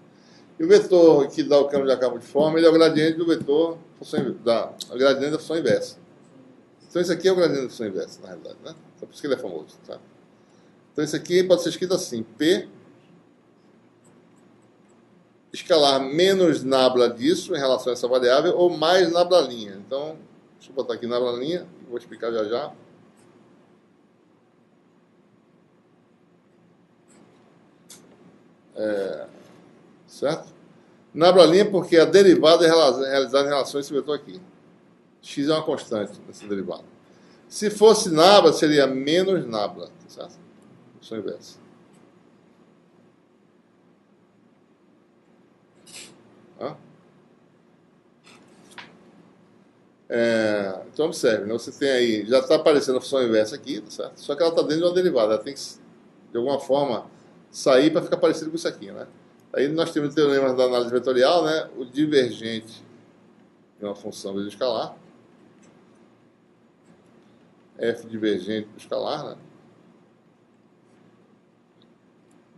E o vetor que dá o campo de uma carga putiforme, ele é o gradiente do vetor, o gradiente da função inversa. Então, esse aqui é o gradiente da função inversa, na realidade, né? Então, por isso que ele é famoso, tá? Então, esse aqui pode ser escrito assim, P escalar menos nabla disso em relação a essa variável, ou mais nablalinha. Então, deixa eu botar aqui nablalinha, vou explicar já já. Certo? Nablalinha porque a derivada é realizada em relação a esse vetor aqui. X é uma constante nessa derivada. Se fosse nabla, seria menos nabla, certo? Função inversa. Então, observe, né? Você tem aí, já está aparecendo a função inversa aqui, certo? Só que ela está dentro de uma derivada, ela tem que, de alguma forma, sair para ficar parecido com isso aqui, né? Aí nós temos o teorema da análise vetorial, né? O divergente de uma função vezes escalar, f divergente do escalar, né?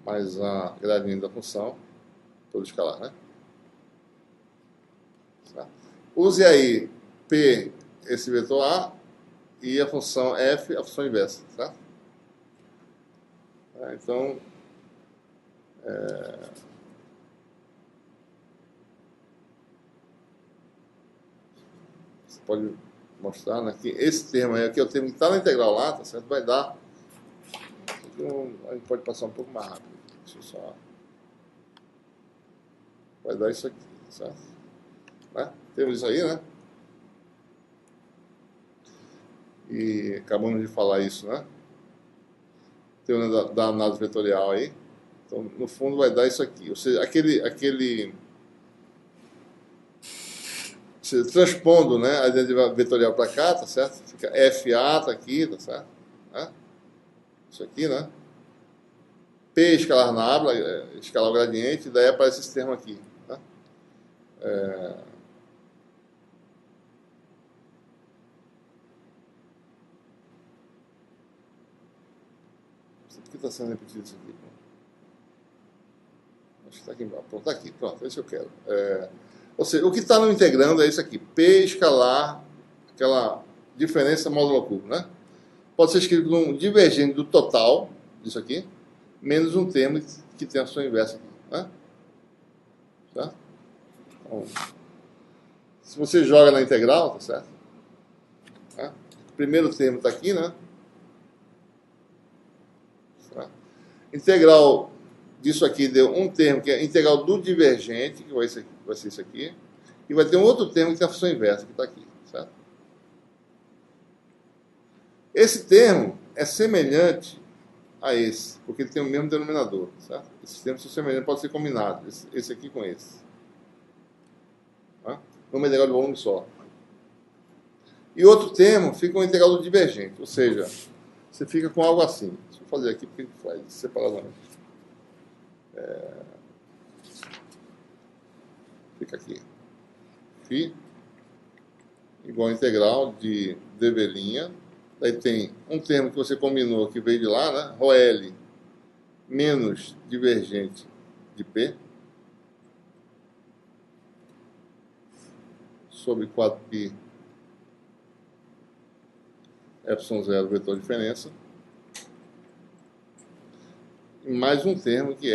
Mais a gradiente da função todo escalar, né? Certo? Use aí P, esse vetor A, e a função F, a função inversa, certo? Então, você pode mostrar, né, que esse termo aí, que é o termo que está na integral lá, tá certo? Vai dar. A gente pode passar um pouco mais rápido. Deixa eu só. Vai dar isso aqui, certo? Né? Temos isso aí, né? E acabamos de falar isso, né? Teorema da análise vetorial aí. Então, no fundo, vai dar isso aqui. Ou seja, você transpondo, né, a derivativa vetorial para cá, tá certo? Fica FA, tá aqui, tá certo? Né? Isso aqui, né? P escalar nabla, escalar o gradiente, daí aparece esse termo aqui. Tá? Por que está sendo repetido isso aqui? Acho que está aqui embaixo. Pronto, está aqui. Pronto, é isso que eu quero. Ou seja, o que está no integrando é isso aqui. P escalar, aquela diferença módulo ao cubo, né? Pode ser escrito um divergente do total, disso aqui, menos um termo que tem a sua inversa aqui. Né? Certo? Então, se você joga na integral, tá certo? O primeiro termo está aqui, né? Certo? Integral disso aqui deu um termo que é integral do divergente, que vai ser isso aqui, e vai ter um outro termo que tem a função inversa, que está aqui, certo? Esse termo é semelhante a esse, porque ele tem o mesmo denominador, certo? Esses termos são semelhantes, podem ser combinados, esse aqui com esse. Tá? Uma integral de volume só. E outro termo fica um integral do divergente, ou seja, você fica com algo assim. Deixa eu fazer aqui porque a gente faz separadamente. Fica aqui. Φ igual a integral de dv'. Daí tem um termo que você combinou que veio de lá, né? ρl menos divergente de P sobre 4π epsilon zero vetor de diferença. E mais um termo que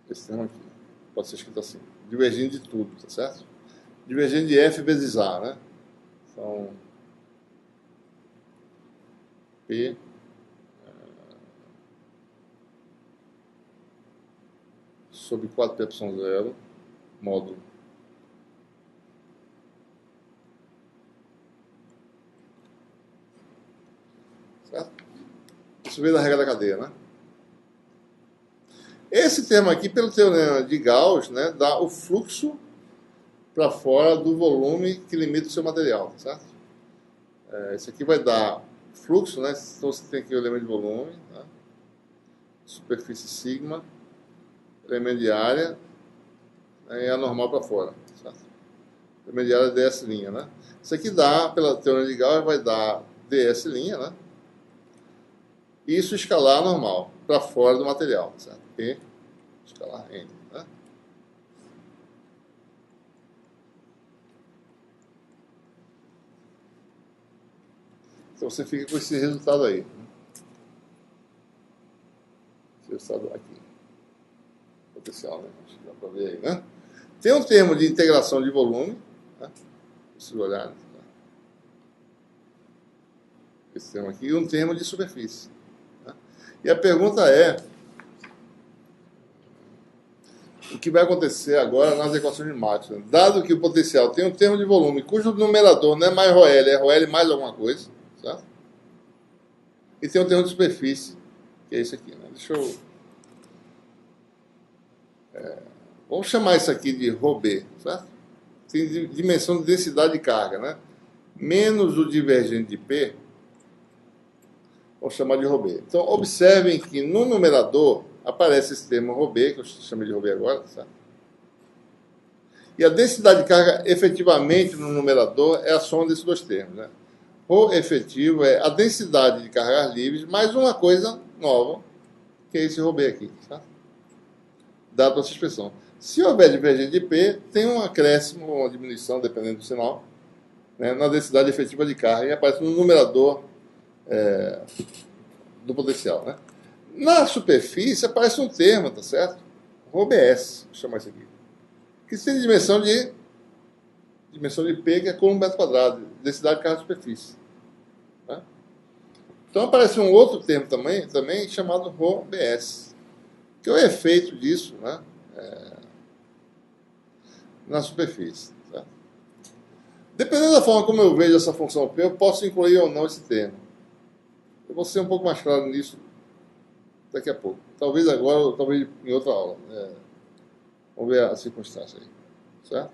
esse termo aqui. Pode ser escrito assim. Divergente de tudo, tá certo? Divergente de F vezes A, né? Então, P sobre 4π epsilon zero módulo. Certo? Isso veio da regra da cadeia, né? Esse termo aqui, pelo teorema de Gauss, né, dá o fluxo para fora do volume que limita o seu material, certo? Esse aqui vai dar fluxo, né? Então você tem aqui o elemento de volume, tá? Superfície sigma, elemento de área, né, e a normal para fora, certo? Elemento de área é ds', né? Isso aqui dá, pela teorema de Gauss, vai dar ds', né? Isso escalar normal, para fora do material, certo? P escalar N, né? Então você fica com esse resultado aí. Esse resultado aqui. Potencial, né? Acho que dá para ver aí, né? Tem um termo de integração de volume, né? Vocês olharem, tá? Esse termo aqui, e um termo de superfície. Né? E a pergunta é: o que vai acontecer agora nas equações de Maxwell? Dado que o potencial tem um termo de volume cujo numerador não é mais ρl, é ρl mais alguma coisa, certo? E tem um termo de superfície, que é esse aqui, né? Deixa eu... vamos chamar isso aqui de ρb, certo? Tem dimensão de densidade de carga, né? Menos o divergente de P, vamos chamar de ρb. Então, observem que no numerador aparece esse termo ρb, que eu chamei de ρb agora, certo? E a densidade de carga efetivamente no numerador é a soma desses dois termos, né? O efetivo é a densidade de cargas livres mais uma coisa nova, que é esse ρb aqui, certo? Dado essa expressão. Se houver divergente de P, tem um acréscimo ou uma diminuição, dependendo do sinal, né, na densidade efetiva de carga, e aparece no numerador do potencial. Né? Na superfície aparece um termo, tá certo? ρbs, vou chamar isso aqui. Que tem dimensão de P, que é coulomb metro quadrado, densidade de carga de superfície. Né? Então aparece um outro termo também chamado ρbs, que é o efeito disso, né? Na superfície. Tá? Dependendo da forma como eu vejo essa função P, eu posso incluir ou não esse termo. Eu vou ser um pouco mais claro nisso daqui a pouco. Talvez agora, ou talvez em outra aula. Vamos ver a circunstância aí. Certo?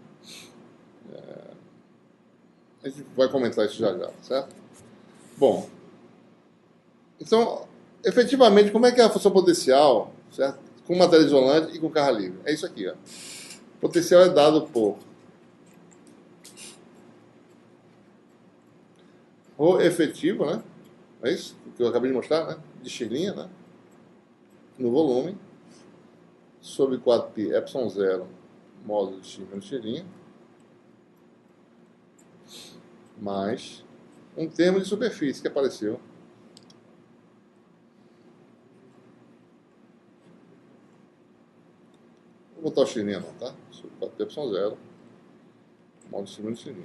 A gente vai comentar isso já, certo? Bom, então, efetivamente, como é que é a função potencial, certo? Com matéria isolante e com carga livre? É isso aqui, ó. O potencial é dado por ρ efetivo, né? É isso que eu acabei de mostrar, né? De X', né? No volume, sobre 4π epsilon zero módulo de x menos x', mais um termo de superfície que apareceu. Vou botar o x' não, tá? Sobre 4π epsilon zero módulo de x menos x'.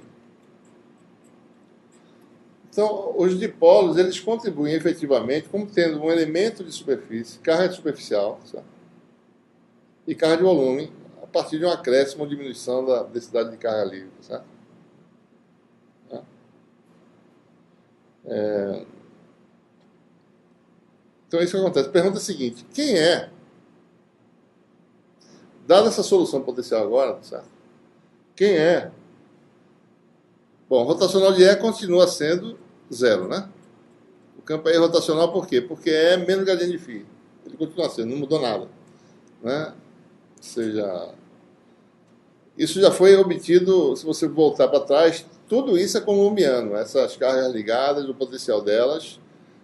Então, os dipolos, eles contribuem efetivamente como tendo um elemento de superfície, carga superficial, certo? E carga de volume, a partir de um acréscimo ou diminuição da densidade de carga livre, certo? Então, é isso que acontece. Pergunta é a seguinte: quem é, dada essa solução potencial agora, certo? Quem é? Bom, rotacional de E continua sendo zero, né? O campo é rotacional por quê? Porque é menos gradiente de φ. Ele continua sendo, não mudou nada, né? Ou seja, isso já foi obtido, se você voltar para trás, tudo isso é colombiano. Essas cargas ligadas, o potencial delas,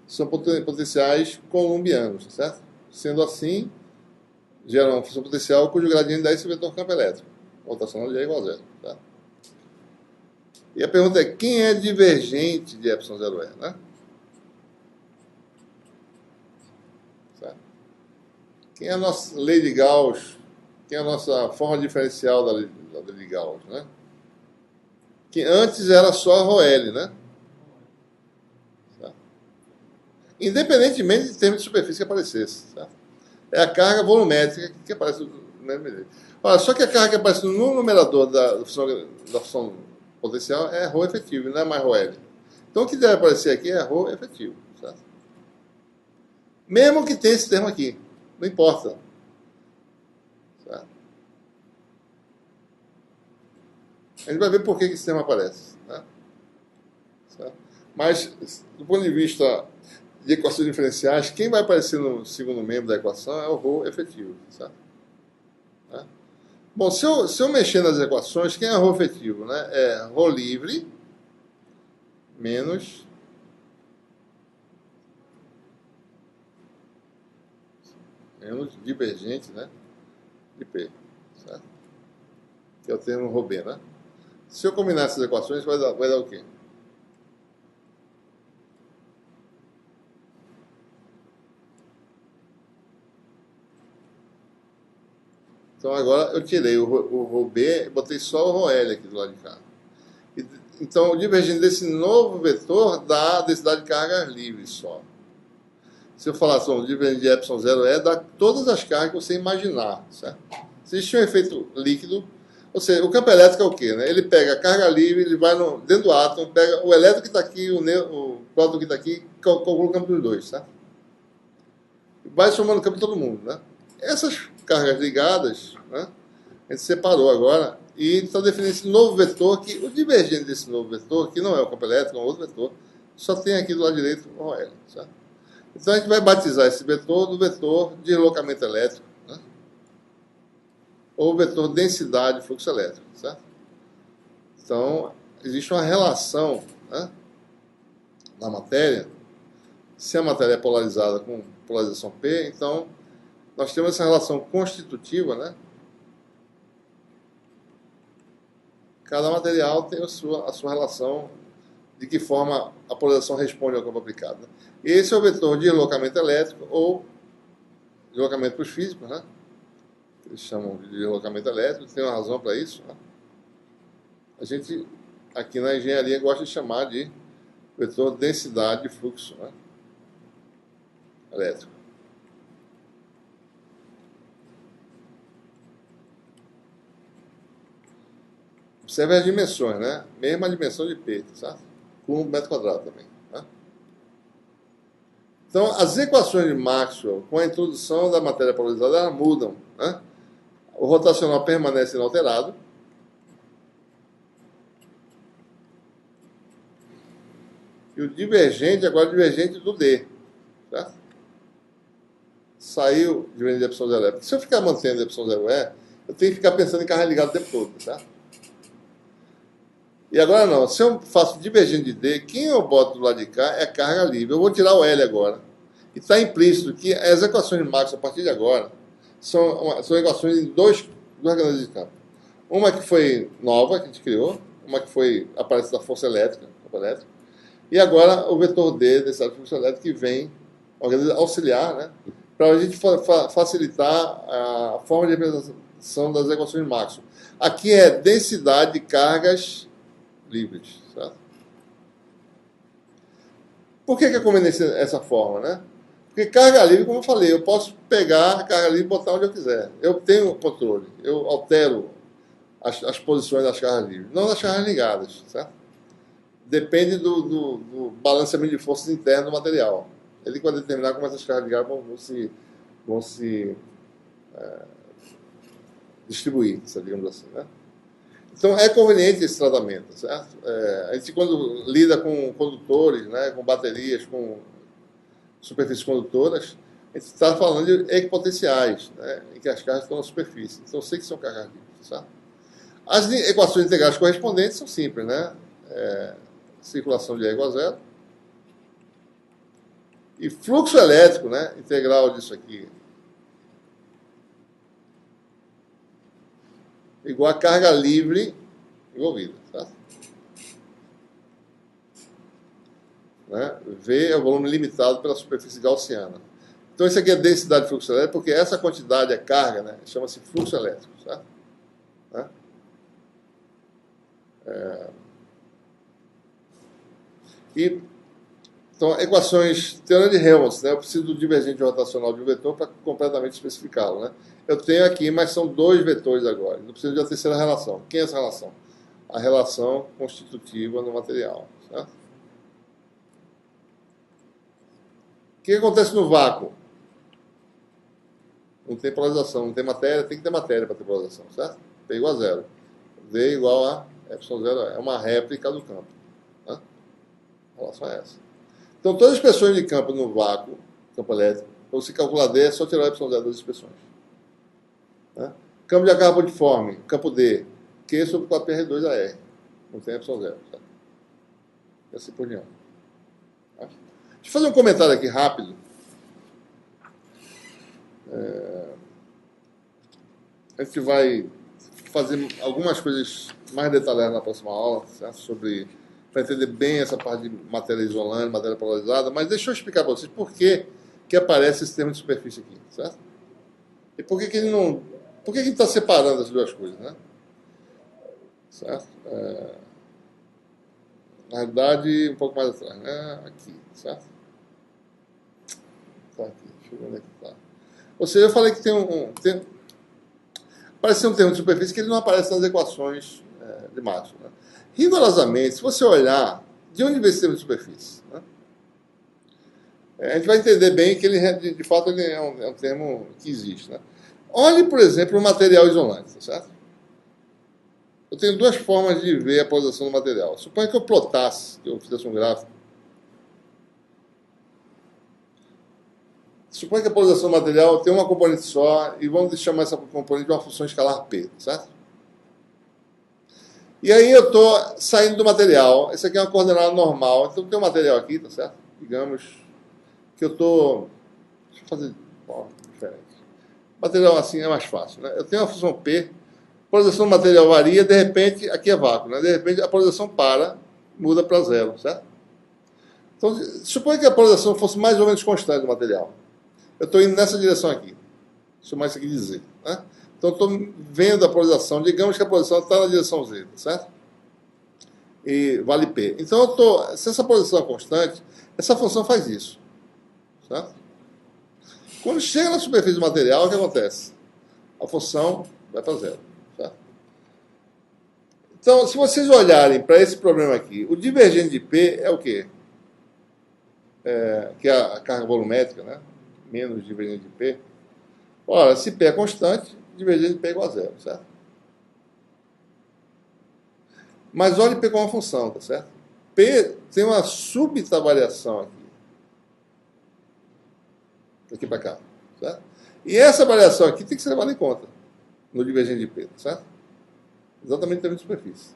são potenciais colombianos, certo? Sendo assim, gera uma função potencial cujo gradiente dá esse vetor campo elétrico. Rotacional de E igual a zero. Tá? E a pergunta é, quem é divergente de ε0E? Né? Certo? Quem é a nossa lei de Gauss? Quem é a nossa forma diferencial da lei de Gauss? Né? Que antes era só ρL, né? Certo? Independentemente de termos de superfície que aparecesse. Certo? É a carga volumétrica que aparece do mesmo jeito. Olha, só que a carga que aparece no numerador da função potencial é ρ efetivo, não é mais ρL. Então o que deve aparecer aqui é ρ efetivo. Certo? Mesmo que tenha esse termo aqui, não importa. Certo? A gente vai ver por que esse termo aparece. Né? Certo? Mas, do ponto de vista de equações diferenciais, quem vai aparecer no segundo membro da equação é o ρ efetivo. Certo? Né? Bom, se eu mexer nas equações, quem é ρ efetivo? Né? É ρ livre menos divergente, né, de P. Certo? Que é o termo ρB. Né? Se eu combinar essas equações, vai dar o quê? Então agora eu tirei o ρB e botei só o ρL aqui do lado de cá. Então o divergente desse novo vetor dá a densidade de carga livre só. Se eu falar o divergente de ε0E, dá todas as cargas que você imaginar. Certo? Se existe um efeito líquido, ou seja, o campo elétrico é o quê? Né? Ele pega a carga livre, ele vai dentro do átomo, pega o elétron que está aqui, o próton que está aqui, calcula o campo dos dois. Certo? Vai somando o campo de todo mundo. Né? Essas cargas ligadas, né, a gente separou agora e está definindo esse novo vetor, que o divergente desse novo vetor, que não é o campo elétrico, é um outro vetor, só tem aqui do lado direito o OL. Certo? Então a gente vai batizar esse vetor do vetor de deslocamento elétrico, né, ou vetor densidade de fluxo elétrico. Certo? Então existe uma relação, né, na matéria. Se a matéria é polarizada com polarização P, então nós temos essa relação constitutiva, né? Cada material tem a sua relação de que forma a polarização responde ao campo aplicado. Né? Esse é o vetor de deslocamento elétrico ou deslocamento para os físicos, né? Eles chamam de deslocamento elétrico, tem uma razão para isso. Né? A gente, aqui na engenharia, gosta de chamar de vetor densidade de fluxo, né, elétrico. Observe as dimensões, né? Mesma dimensão de P, certo? Com um metro quadrado também. Né? Então, as equações de Maxwell, com a introdução da matéria polarizada, elas mudam. Né? O rotacional permanece inalterado. E o divergente, agora é divergente do D. Certo? Saiu o divergente de ε0E. Se eu ficar mantendo ε0E, eu tenho que ficar pensando em carga ligada o tempo todo. Certo? E agora não, se eu faço divergente de D, quem eu boto do lado de cá é carga livre. Eu vou tirar o L agora. E está implícito que as equações de Maxwell, a partir de agora, são equações em duas grandezas de campo. Uma que foi nova, que a gente criou, uma que aparece da força elétrica, e agora o vetor D, densidade de fluxo elétrico, que vem auxiliar, né, para a gente facilitar a forma de representação das equações de Maxwell. Aqui é densidade de cargas livres. Certo? Por que é conveniente essa forma, né? Porque carga livre, como eu falei, eu posso pegar a carga livre e botar onde eu quiser. Eu tenho controle, eu altero as posições das cargas livres, não das cargas ligadas, certo? Depende do balanceamento de forças interno do material. Ele vai determinar como essas cargas ligadas vão se distribuir, digamos assim, né? Então, é conveniente esse tratamento, certo? A gente, quando lida com condutores, né, com baterias, com superfícies condutoras, a gente está falando de equipotenciais, né, em que as cargas estão na superfície. Então, eu sei que são cargas livres, certo? As equações integrais correspondentes são simples, né? Circulação de E igual a zero. E fluxo elétrico, né, integral disso aqui, igual a carga livre envolvida. Tá? Né? V é o volume limitado pela superfície gaussiana. Então, isso aqui é densidade de fluxo elétrico, porque essa quantidade é carga, né? Chama-se fluxo elétrico. Tá? Né? Então, equações, teorema de Helmholtz, né? Eu preciso do divergente rotacional de um vetor para completamente especificá-lo. Né? Eu tenho aqui, mas são dois vetores agora. Não preciso de uma terceira relação. Quem é essa relação? A relação constitutiva no material. Certo? O que acontece no vácuo? Não tem polarização, não tem matéria, tem que ter matéria para ter polarização, certo? P igual a zero. V igual a ε0 é uma réplica do campo. Né? A relação é essa. Então, todas as expressões de campo no vácuo, campo elétrico, para você calcular D, é só tirar o ε0 das expressões. Né? Campo de acarboniforme, campo D, Q sobre 4πr2AR. Não tem ε0. Certo? E assim por diante. Tá? Deixa eu fazer um comentário aqui rápido. A gente vai fazer algumas coisas mais detalhadas na próxima aula, certo? Para entender bem essa parte de matéria isolante, matéria polarizada, mas deixa eu explicar para vocês por que aparece esse termo de superfície aqui, certo? E por que ele não... Por que a gente está separando as duas coisas, né? Certo? Na verdade, um pouco mais atrás, né? Aqui, certo? Tá aqui, deixa eu ver onde é que tá. Ou seja, eu falei que parece ser um termo de superfície que ele não aparece nas equações de Maxwell. Né? Rigorosamente, se você olhar de onde vem esse termo de superfície, né? A gente vai entender bem que ele, de fato, ele é um termo que existe. Né? Olhe, por exemplo, o material isolante, tá certo? Eu tenho duas formas de ver a polarização do material. Suponha que eu plotasse, que eu fizesse um gráfico. Suponha que a polarização do material tem uma componente só e vamos chamar essa componente de uma função escalar P, certo? E aí eu estou saindo do material. Esse aqui é uma coordenada normal. Então tem um material aqui, tá certo? Digamos que eu estou... Deixa eu fazer diferente. Material assim é mais fácil, né? Eu tenho uma função P, a polarização do material varia, de repente, aqui é vácuo, né? De repente a polarização muda para zero, certo? Então, suponha que a polarização fosse mais ou menos constante do material. Eu estou indo nessa direção aqui. Deixa eu mais isso aqui dizer. Né? Então, eu estou vendo a polarização. Digamos que a polarização está na direção Z, certo? E vale P. Então, se essa polarização é constante, essa função faz isso. Certo? Quando chega na superfície do material, o que acontece? A função vai para zero. Certo? Então, se vocês olharem para esse problema aqui, o divergente de P é o quê? Que é a carga volumétrica, né? Menos divergente de P. Ora, se P é constante, divergente de P é igual a zero, certo? Mas olhe P como uma função, tá certo? P tem uma súbita variação aqui. Daqui para cá, certo? E essa variação aqui tem que ser levada em conta no divergente de P, tá certo? Exatamente em termos de superfície.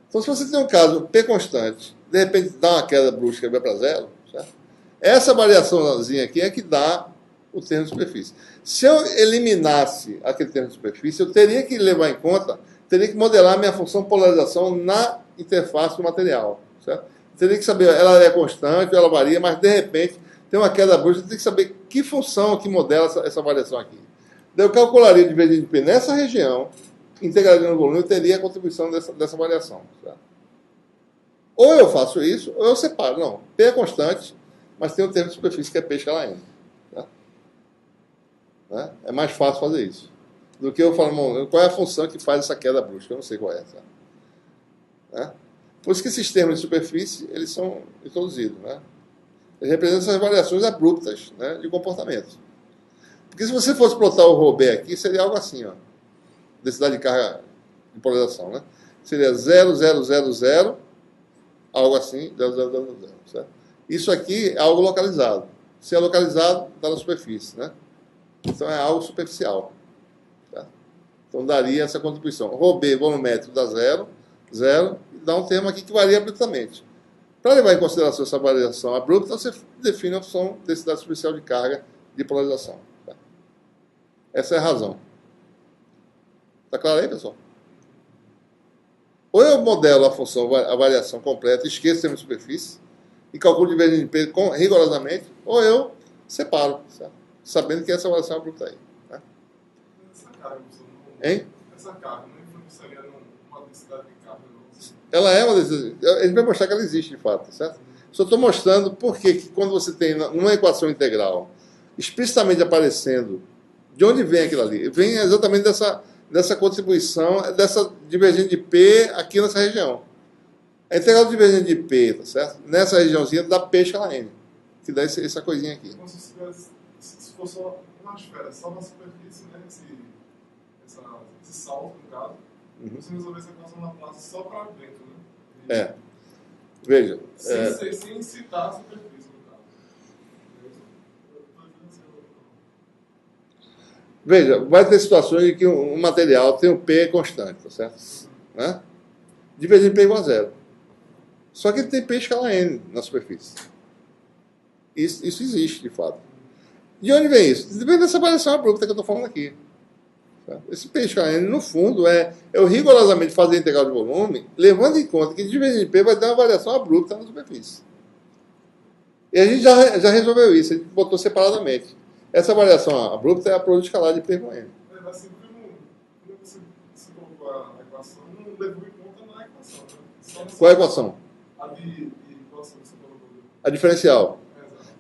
Então, se você tem um caso P constante, de repente dá uma queda brusca e vai para zero, certo? Essa variaçãozinha aqui é que dá o termo de superfície. Se eu eliminasse aquele termo de superfície, eu teria que levar em conta, teria que modelar a minha função polarização na interface do material. Certo? Teria que saber, ela é constante, ela varia, mas de repente tem uma queda brusca, tem que saber que função que modela essa variação aqui. Daí eu calcularia o divergente de P nessa região, integraria no volume, eu teria a contribuição dessa variação. Certo? Ou eu faço isso, ou eu separo. Não, P é constante, mas tem um termo de superfície que é P escala N. Tá? Né? É mais fácil fazer isso. Do que eu falar, qual é a função que faz essa queda brusca? Eu não sei qual é. Tá? Né? Por isso que esses termos de superfície, eles são introduzidos. Né? Eles representam essas variações abruptas, né, de comportamento. Porque se você fosse plotar o ρB aqui, seria algo assim, ó. Densidade de carga de polarização, né? Seria 0, 0, 0, 0, algo assim, 0, 0, 0, 0, certo? Isso aqui é algo localizado. Se é localizado, está na superfície, né? Então é algo superficial. Tá? Então daria essa contribuição. ρB volumétrico dá 0, 0, e dá um termo aqui que varia abruptamente. Para levar em consideração essa variação abrupta, você define a função de densidade superficial de carga de polarização. Tá? Essa é a razão. Está claro aí, pessoal? Ou eu modelo a função, a variação completa, esqueço o termo de superfície e calculo divergência de P rigorosamente, ou eu separo, certo? Sabendo que essa variação abrupta aí. Tá? Essa carga, hein? Essa carga não influenciaria numa densidade de carga, não? Ela é uma densidade. A gente vai mostrar que ela existe de fato, certo? Só estou mostrando por que quando você tem numa equação integral explicitamente aparecendo de onde vem aquilo ali, vem exatamente dessa contribuição, dessa divergente de P aqui nessa região. A integral divergente de P, tá certo? Nessa regiãozinha dá P escala N, que dá essa coisinha aqui. Então, se for só uma esfera, só na superfície, né? Esse salto, no caso, você resolver essa equação na praça só para dentro, né? Veja. Sem citar a superfície, no caso. Veja, vai ter situações em que um material tem um P constante, tá certo? Né? Divergente de P igual a 0. Só que ele tem P escala N na superfície. Isso existe, de fato. De onde vem isso? Vem dessa variação abrupta que eu estou falando aqui. Certo? Esse P escala N, no fundo, eu rigorosamente fazer a integral de volume, levando em conta que divergente de P vai dar uma variação abrupta na superfície. E a gente já resolveu isso, a gente botou separadamente. Essa variação abrupta é a produto escalar de P com N. Assim, quando você colocou a equação, não levou em conta na equação. Né? Qual é a equação? A de equação que você colocou. A diferencial.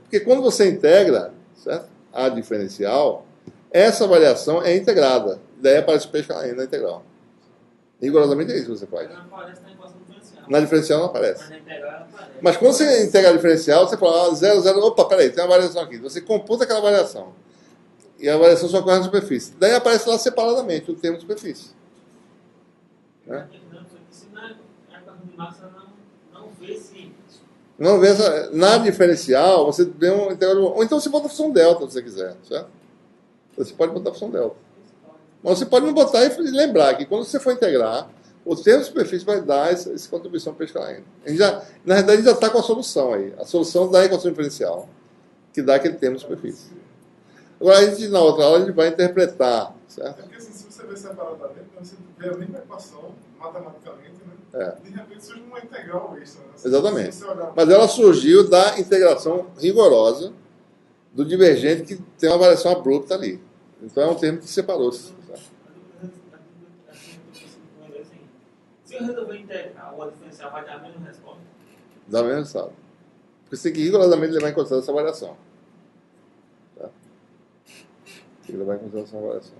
Porque quando você integra, certo? A diferencial, essa variação é integrada. Daí aparece o P escala N na integral. Rigorosamente é isso que você faz. Não aparece na equação diferencial. Na diferencial não aparece. Mas na integral aparece. Mas quando você integra a diferencial, você fala 0, 0, opa, peraí, tem uma variação aqui. Você computa aquela variação. E a variação só ocorre na superfície. Daí aparece lá separadamente o termo de superfície. Né? Se na equação de massa não vê se... Não vê essa, na diferencial, você vê um integral. Ou então você bota a função delta, se você quiser. Certo? Você pode botar a função delta. Mas você pode não botar e lembrar que quando você for integrar, o termo de superfície vai dar essa contribuição para a escala N. Na verdade, a gente já está com a solução aí. A solução da equação diferencial, que dá aquele termo de superfície. Agora, na outra aula, a gente vai interpretar. Certo? É porque assim, se você vê separadamente, você vê a mesma equação, matematicamente, né? De repente surge uma integral extra. Né? Exatamente. Mas ela surgiu da integração rigorosa do divergente que tem uma variação abrupta ali. Então é um termo que separou-se. Se eu resolver integrar ou a diferencial, vai dar a mesma resposta? Dá o mesmo resultado. Porque você tem que rigorosamente levar em consideração essa variação. Tá? Tem que levar em consideração a variação.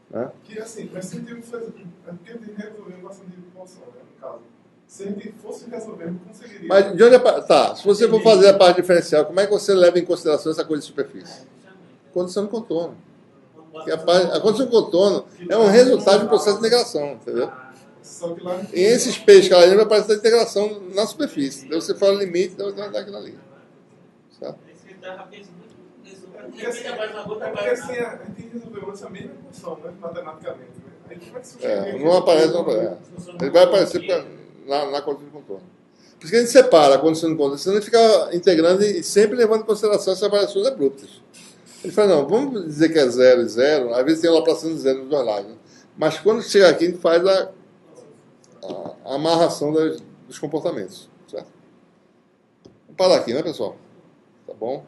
Né? Que assim, mas se a gente fazer. É porque a gente resolveu a equação de função, né? No caso. Se a gente fosse resolver, não conseguiria. Mas de onde é. Tá, se você for fazer a parte diferencial, como é que você leva em consideração essa coisa de superfície? Condição de contorno. Porque a condição de contorno é um resultado de um processo de integração, entendeu? E esses peixes que ela vai aparecer da integração na superfície. Daí você fala o limite, então vai dar aquilo ali. Certo? Porque assim, a gente resolveu essa mesma equação, né? Matematicamente. Né? Aí como é que surgiu? Não aparece, não aparece. Ele vai aparecer na condição de contorno. Por isso que a gente separa a condição de contorno. Você não fica integrando e sempre levando em consideração essas variações abruptas. Ele fala, não, vamos dizer que é 0 e 0, às vezes tem uma laplaciação de 0 nos dois lados. Né? Mas quando chega aqui, a gente faz a amarração dos comportamentos. Certo? Vamos parar aqui, né, pessoal? Tá bom?